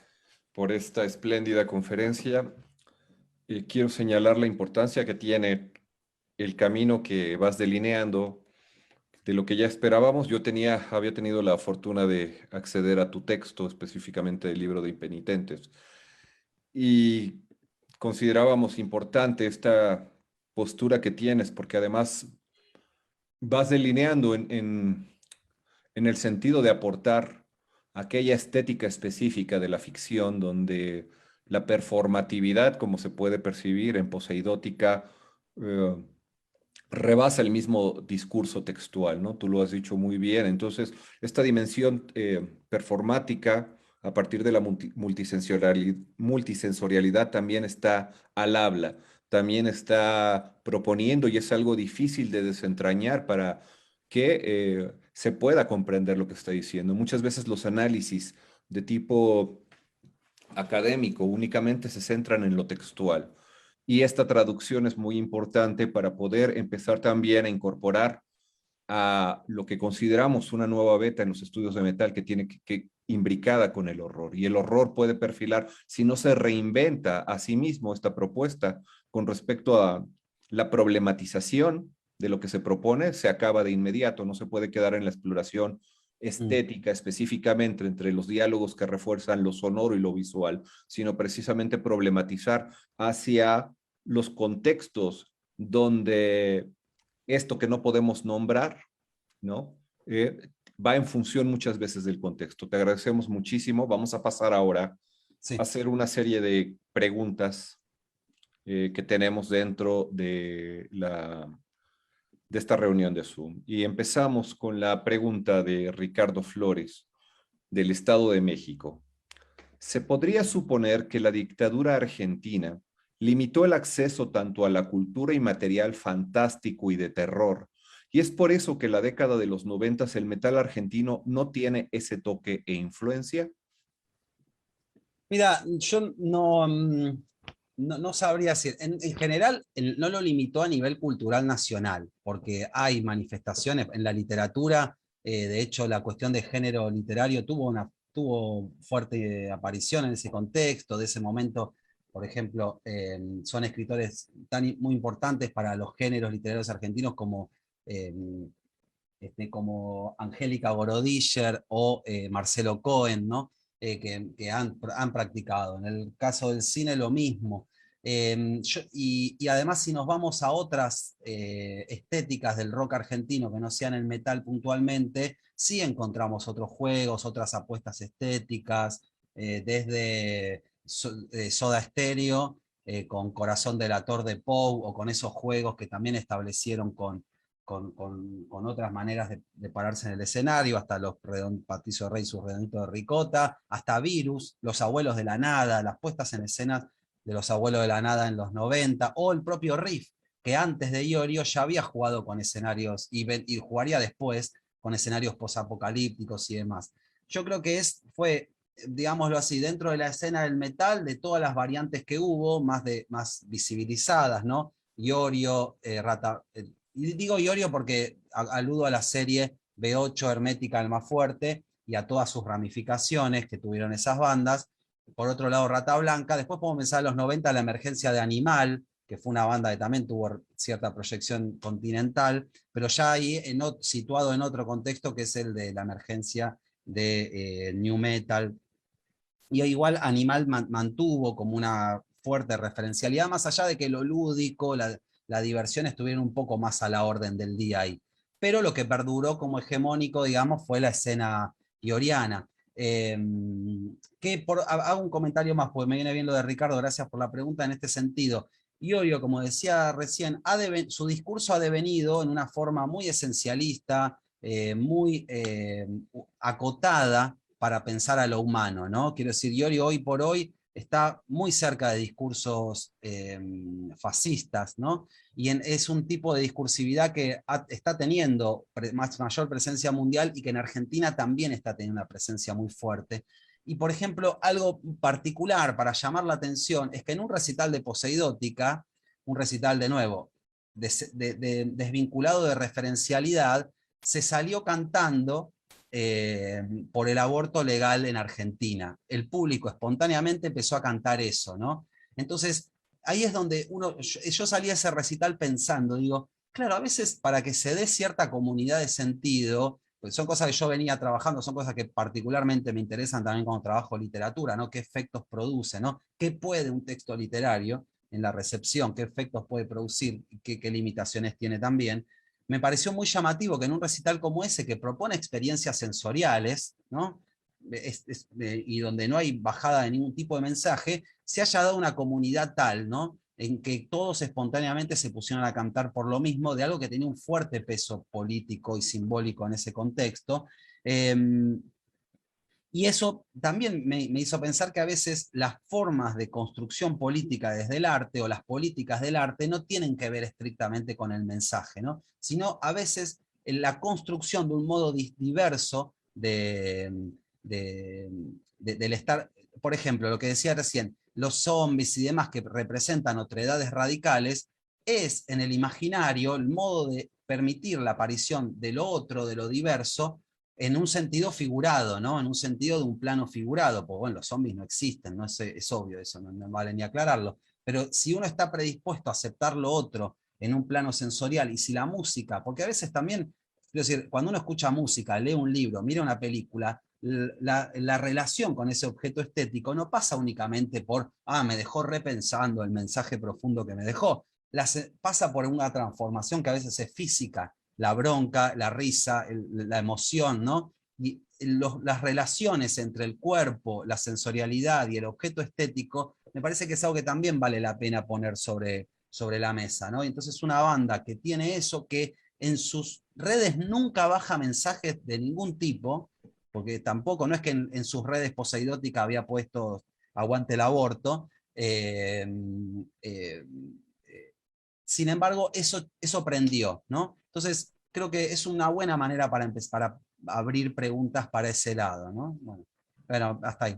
por esta espléndida conferencia. Quiero señalar la importancia que tiene el camino que vas delineando de lo que ya esperábamos. Yo había tenido la fortuna de acceder a tu texto, específicamente del libro de Impenitentes, y considerábamos importante esta postura que tienes, porque además vas delineando en el sentido de aportar aquella estética específica de la ficción donde la performatividad, como se puede percibir en Poseidótica, eh, rebasa el mismo discurso textual, ¿no? Tú lo has dicho muy bien. Entonces, esta dimensión performática a partir de la multisensorialidad también está al habla, también está proponiendo, y es algo difícil de desentrañar para que se pueda comprender lo que está diciendo. Muchas veces los análisis de tipo académico únicamente se centran en lo textual. Y esta traducción es muy importante para poder empezar también a incorporar a lo que consideramos una nueva beta en los estudios de metal que tiene que imbricada con el horror. Y el horror puede perfilar, si no se reinventa a sí mismo esta propuesta con respecto a la problematización de lo que se propone, se acaba de inmediato, no se puede quedar en la exploración estética específicamente entre los diálogos que refuerzan lo sonoro y lo visual, sino precisamente problematizar hacia los contextos donde esto que no podemos nombrar, ¿no? Va en función muchas veces del contexto. Te agradecemos muchísimo. Vamos a pasar ahora a Sí. hacer una serie de preguntas que tenemos dentro de esta reunión de Zoom. Y empezamos con la pregunta de Ricardo Flores, del Estado de México. ¿Se podría suponer que la dictadura argentina limitó el acceso tanto a la cultura y material fantástico y de terror? Y es por eso que en la década de los 90 el metal argentino no tiene ese toque e influencia. Mira, yo no sabría decir. En general, no lo limitó a nivel cultural nacional, porque hay manifestaciones en la literatura. De hecho, la cuestión de género literario tuvo fuerte aparición en ese contexto, de ese momento, por ejemplo, son escritores muy importantes para los géneros literarios argentinos eh, como Angélica Gorodischer o Marcelo Cohen, ¿no? Que han practicado. En el caso del cine lo mismo. Y además si nos vamos a otras estéticas del rock argentino que no sean el metal puntualmente, sí encontramos otros juegos, otras apuestas estéticas, desde Soda Stereo, con Corazón delator de Poe, o con esos juegos que también establecieron con otras maneras de pararse en el escenario, hasta los Patricio Rey, sus redonditos de ricota, hasta Virus, Los Abuelos de la Nada, las puestas en escena de Los Abuelos de la Nada en los 90, o el propio Riff, que antes de Iorio ya había jugado con escenarios, y jugaría después con escenarios posapocalípticos y demás. Yo creo que fue, digámoslo así, dentro de la escena del metal, de todas las variantes que hubo, más visibilizadas, ¿no? Iorio, y digo Iorio porque aludo a la serie B8 Hermética Almafuerte y a todas sus ramificaciones que tuvieron esas bandas. Por otro lado, Rata Blanca. Después podemos pensar en los 90 la emergencia de Animal, que fue una banda que también tuvo cierta proyección continental, pero ya ahí situado en otro contexto, que es el de la emergencia de New Metal. Y igual Animal mantuvo como una fuerte referencialidad, más allá de que lo lúdico, la diversión estuvieron un poco más a la orden del día ahí. Pero lo que perduró como hegemónico, digamos, fue la escena ioriana. Hago un comentario más, porque me viene bien lo de Ricardo, gracias por la pregunta en este sentido. Iorio, como decía recién, su discurso ha devenido en una forma muy esencialista, muy acotada para pensar a lo humano, ¿no? Quiero decir, Iorio hoy por hoy está muy cerca de discursos fascistas, ¿no? Y es un tipo de discursividad que está teniendo mayor presencia mundial, y que en Argentina también está teniendo una presencia muy fuerte. Y por ejemplo, algo particular para llamar la atención es que en un recital de Poseidótica, un recital de nuevo, desvinculado de referencialidad, se salió cantando por el aborto legal en Argentina. El público espontáneamente empezó a cantar eso, ¿no? Entonces, ahí es donde yo salí a ese recital pensando, digo, claro, a veces para que se dé cierta comunidad de sentido, pues son cosas que yo venía trabajando, son cosas que particularmente me interesan también cuando trabajo literatura, ¿no? ¿Qué efectos produce, ¿no? ¿Qué puede un texto literario en la recepción? ¿Qué efectos puede producir? ¿Qué limitaciones tiene también? Me pareció muy llamativo que en un recital como ese, que propone experiencias sensoriales, ¿no? Y donde no hay bajada de ningún tipo de mensaje, se haya dado una comunidad tal, ¿no? En que todos espontáneamente se pusieron a cantar por lo mismo, de algo que tenía un fuerte peso político y simbólico en ese contexto. Eh, y eso también me hizo pensar que a veces las formas de construcción política desde el arte, o las políticas del arte, no tienen que ver estrictamente con el mensaje, ¿no? Sino a veces en la construcción de un modo diverso de, del estar. Por ejemplo, lo que decía recién, los zombies y demás que representan otredades radicales, es en el imaginario el modo de permitir la aparición de lo otro, de lo diverso, en un sentido figurado, ¿no? En un sentido de un plano figurado, porque bueno, los zombies no existen, ¿no? Es obvio eso, no vale ni aclararlo. Pero si uno está predispuesto a aceptar lo otro en un plano sensorial, y si la música, porque a veces también, quiero decir, cuando uno escucha música, lee un libro, mira una película, la relación con ese objeto estético no pasa únicamente por, me dejó repensando el mensaje profundo que me dejó. Pasa por una transformación que a veces es física, la bronca, la risa, la emoción, ¿no? Y las relaciones entre el cuerpo, la sensorialidad y el objeto estético, me parece que es algo que también vale la pena poner sobre la mesa, ¿no? Y entonces una banda que tiene eso, que en sus redes nunca baja mensajes de ningún tipo, porque tampoco, no es que en sus redes Poseidótica había puesto aguante el aborto, eh, sin embargo, eso prendió, ¿no? Entonces, creo que es una buena manera para empezar a abrir preguntas para ese lado, ¿no? Bueno, hasta ahí.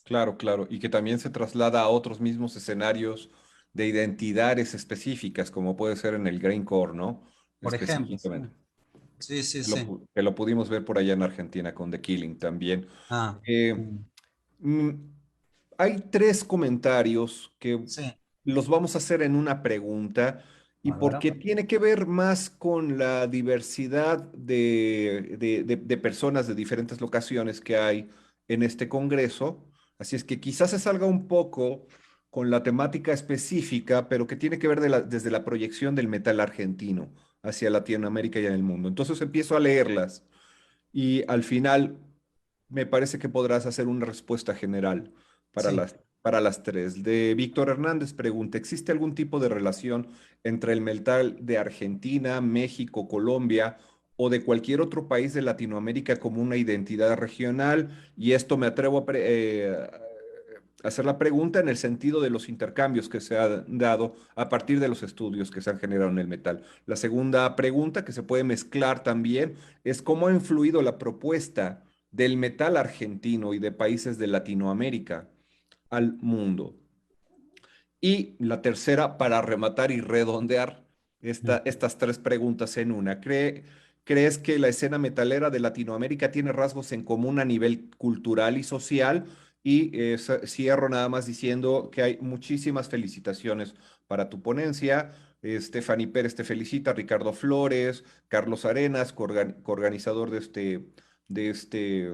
Claro, claro, y que también se traslada a otros mismos escenarios de identidades específicas, como puede ser en el Grindcore, ¿no? Por ejemplo, sí, Específicamente. sí, sí. Que lo, Sí. que lo pudimos ver por allá en Argentina con The Killing también. Ah, Eh, mm, mm, Hay tres comentarios que Sí, los vamos a hacer en una pregunta y bárbaro. porque tiene que ver más con la diversidad de personas de diferentes locaciones que hay en este congreso. Así es que quizás se salga un poco con la temática específica, pero que tiene que ver desde la proyección del metal argentino hacia Latinoamérica y en el mundo. Entonces empiezo a leerlas y al final me parece que podrás hacer una respuesta general para Sí. para las tres. De Víctor Hernández pregunta, ¿existe algún tipo de relación entre el metal de Argentina, México, Colombia o de cualquier otro país de Latinoamérica como una identidad regional? Y esto me atrevo a hacer la pregunta en el sentido de los intercambios que se han dado a partir de los estudios que se han generado en el metal. La segunda pregunta que se puede mezclar también es cómo ha influido la propuesta del metal argentino y de países de Latinoamérica al mundo. Y la tercera, para rematar y redondear Mm. estas tres preguntas en una. ¿Crees que la escena metalera de Latinoamérica tiene rasgos en común a nivel cultural y social? Y cierro nada más diciendo que hay muchísimas felicitaciones para tu ponencia. Stephanie Pérez te felicita, Ricardo Flores, Carlos Arenas, coorganizador de este,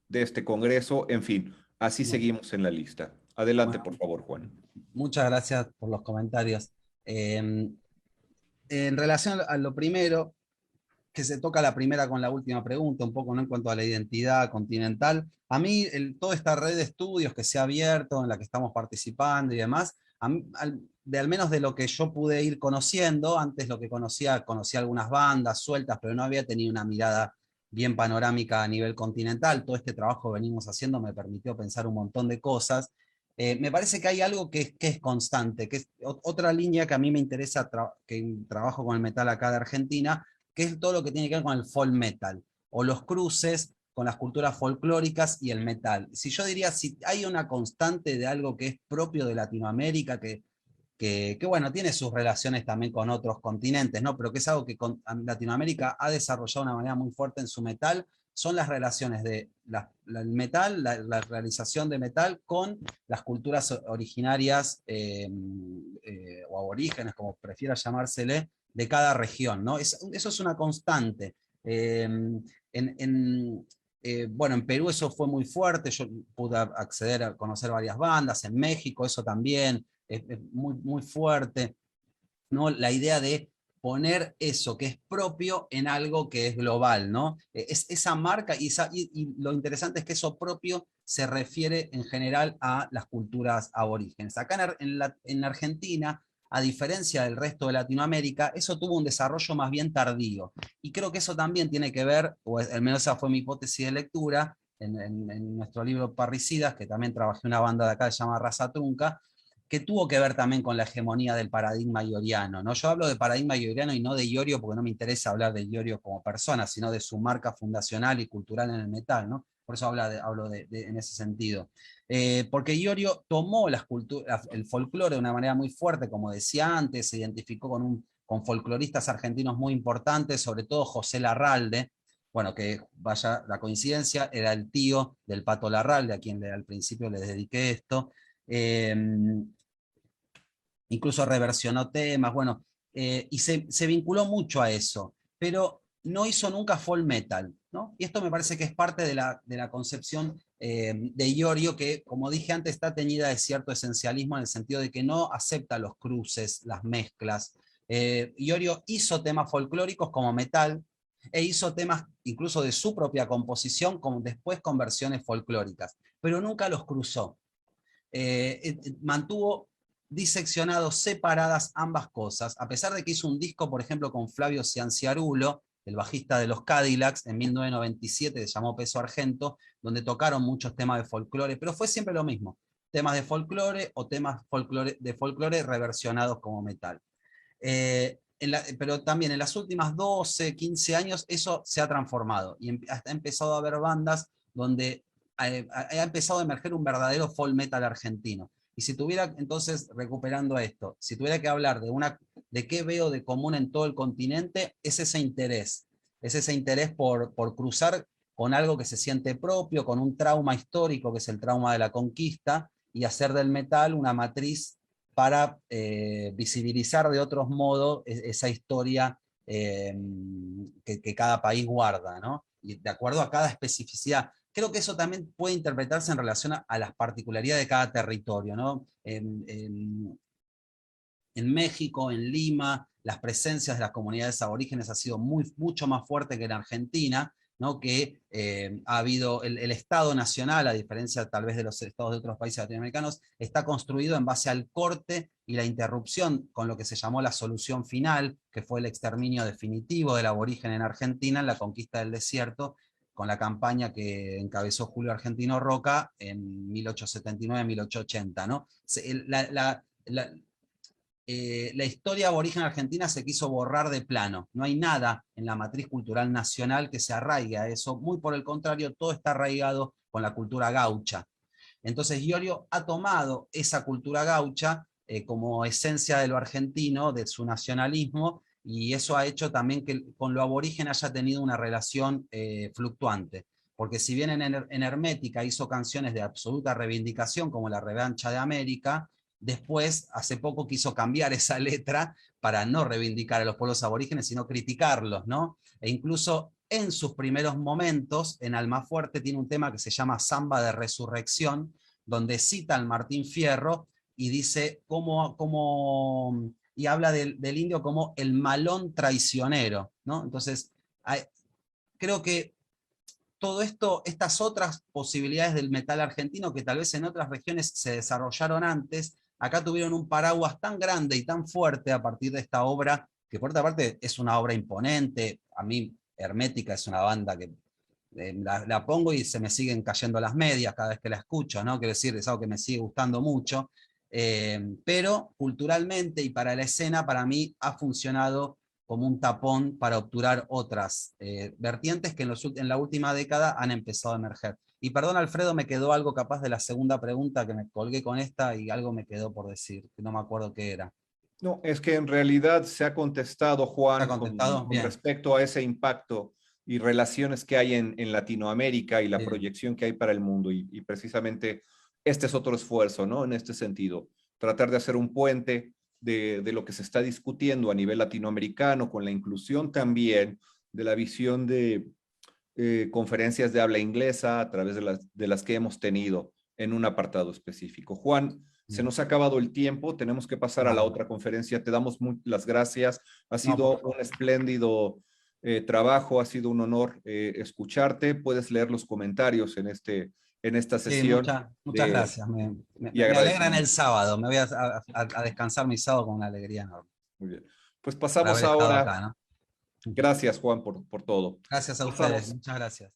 de este congreso. En fin, así Bueno, seguimos en la lista. Adelante, por bueno, favor, Juan. muchas gracias por los comentarios. En relación a lo primero, que se toca la primera con la última pregunta, un poco, ¿no?, en cuanto a la identidad continental. A mí, toda esta red de estudios que se ha abierto, en la que estamos participando y demás, al menos de lo que yo pude ir conociendo, antes lo que conocía algunas bandas sueltas, pero no había tenido una mirada bien panorámica a nivel continental. Todo este trabajo que venimos haciendo me permitió pensar un montón de cosas. Me parece que hay algo que es constante, que es otra línea que a mí me interesa, que trabajo con el metal acá de Argentina, que es todo lo que tiene que ver con el folk metal, o los cruces con las culturas folclóricas y el metal. Si yo diría, si hay una constante de algo que es propio de Latinoamérica, que bueno, tiene sus relaciones también con otros continentes, ¿no? Pero que es algo que Latinoamérica ha desarrollado de una manera muy fuerte en su metal, son las relaciones de el metal, la realización de metal con las culturas originarias o aborígenes, como prefiera llamársele, de cada región, ¿no? Eso es una constante. Bueno, en Perú eso fue muy fuerte, yo pude acceder a conocer varias bandas, en México eso también es muy, muy fuerte, ¿no? La idea de poner eso que es propio en algo que es global, ¿no? Es esa marca y lo interesante es que eso propio se refiere en general a las culturas aborígenes. Acá en Argentina, a diferencia del resto de Latinoamérica, eso tuvo un desarrollo más bien tardío. Y creo que eso también tiene que ver, o al menos esa fue mi hipótesis de lectura, en nuestro libro Parricidas, que también trabajé una banda de acá que se llama Raza Trunca, que tuvo que ver también con la hegemonía del paradigma ioriano, ¿no? Yo hablo de paradigma ioriano y no de Iorio porque no me interesa hablar de Iorio como persona, sino de su marca fundacional y cultural en el metal, ¿no? Por eso hablo en ese sentido. Porque Iorio tomó el folclore de una manera muy fuerte, como decía antes, se identificó con folcloristas argentinos muy importantes, sobre todo José Larralde, bueno, que vaya la coincidencia, era el tío del Pato Larralde, a quien al principio le dediqué esto. Eh, Incluso reversionó temas, bueno, y se vinculó mucho a eso, pero no hizo nunca folk metal, ¿no? Y esto me parece que es parte de la concepción de Iorio, que, como dije antes, está teñida de cierto esencialismo en el sentido de que no acepta los cruces, las mezclas. Iorio hizo temas folclóricos como metal, e hizo temas incluso de su propia composición, como después con versiones folclóricas, pero nunca los cruzó. Mantuvo diseccionados, separadas ambas cosas, a pesar de que hizo un disco, por ejemplo, con Flavio Cianciarulo, el bajista de los Cadillacs, en 1997, que se llamó Peso Argento, donde tocaron muchos temas de folclore, pero fue siempre lo mismo, temas de folclore o temas de folclore reversionados como metal. Pero también en las últimas 12, 15 años eso se ha transformado y ha empezado a haber bandas donde ha empezado a emerger un verdadero folk metal argentino. Y si tuviera, entonces, recuperando esto, si tuviera que hablar de qué veo de común en todo el continente, es ese interés por cruzar con algo que se siente propio, con un trauma histórico, que es el trauma de la conquista, y hacer del metal una matriz para visibilizar de otros modos esa historia que cada país guarda, ¿no? Y de acuerdo a cada especificidad. Creo que eso también puede interpretarse en relación a las particularidades de cada territorio, ¿no? En México, en Lima, las presencias de las comunidades aborígenes ha sido mucho más fuerte que en Argentina, ¿no? Que ha habido el Estado Nacional, a diferencia tal vez de los estados de otros países latinoamericanos, está construido en base al corte y la interrupción con lo que se llamó la solución final, que fue el exterminio definitivo del aborigen en Argentina, en la conquista del desierto, con la campaña que encabezó Julio Argentino Roca en 1879-1880. ¿no? La historia aborigen argentina se quiso borrar de plano. No hay nada en la matriz cultural nacional que se arraigue a eso. Muy por el contrario, todo está arraigado con la cultura gaucha. Entonces Iorio ha tomado esa cultura gaucha como esencia de lo argentino, de su nacionalismo, y eso ha hecho también que con lo aborigen haya tenido una relación fluctuante. Porque si bien en Hermética hizo canciones de absoluta reivindicación, como La Revancha de América, después, hace poco, quiso cambiar esa letra para no reivindicar a los pueblos aborígenes, sino criticarlos, ¿no? E incluso en sus primeros momentos, en Almafuerte tiene un tema que se llama Samba de Resurrección, donde cita al Martín Fierro y dice y habla del indio como el malón traicionero, ¿no? Entonces, creo que todo esto, estas otras posibilidades del metal argentino que tal vez en otras regiones se desarrollaron antes, acá tuvieron un paraguas tan grande y tan fuerte a partir de esta obra, que por otra parte es una obra imponente. A mí Hermética es una banda que la pongo y se me siguen cayendo las medias cada vez que la escucho, ¿no? Quiero decir, es algo que me sigue gustando mucho, pero culturalmente y para la escena, para mí ha funcionado como un tapón para obturar otras vertientes que en la última década han empezado a emerger. Y perdón, Alfredo, me quedó algo capaz de la segunda pregunta, que me colgué con esta y algo me quedó por decir, que no me acuerdo qué era. No, es que en realidad se ha contestado, ¿Está Juan, contestado? con Bien. respecto a ese impacto y relaciones que hay en Latinoamérica y la Bien. proyección que hay para el mundo. Y precisamente este es otro esfuerzo, ¿no? En este sentido, tratar de hacer un puente de lo que se está discutiendo a nivel latinoamericano, con la inclusión también de la visión de conferencias de habla inglesa a través de las que hemos tenido en un apartado específico. Juan, se nos ha acabado el tiempo, tenemos que pasar a la Vale. otra conferencia. Te damos las gracias. Ha No, sido un espléndido trabajo, ha sido un honor escucharte. Puedes leer los comentarios en esta Sí, sesión muchas gracias. y Me alegran el agradecimiento. sábado. Me voy a descansar mi sábado con una alegría enorme Muy bien. Pues por pasamos haber estado ahora. acá, ¿no? Gracias, Juan, por todo. Gracias a ustedes. Pasamos Muchas gracias.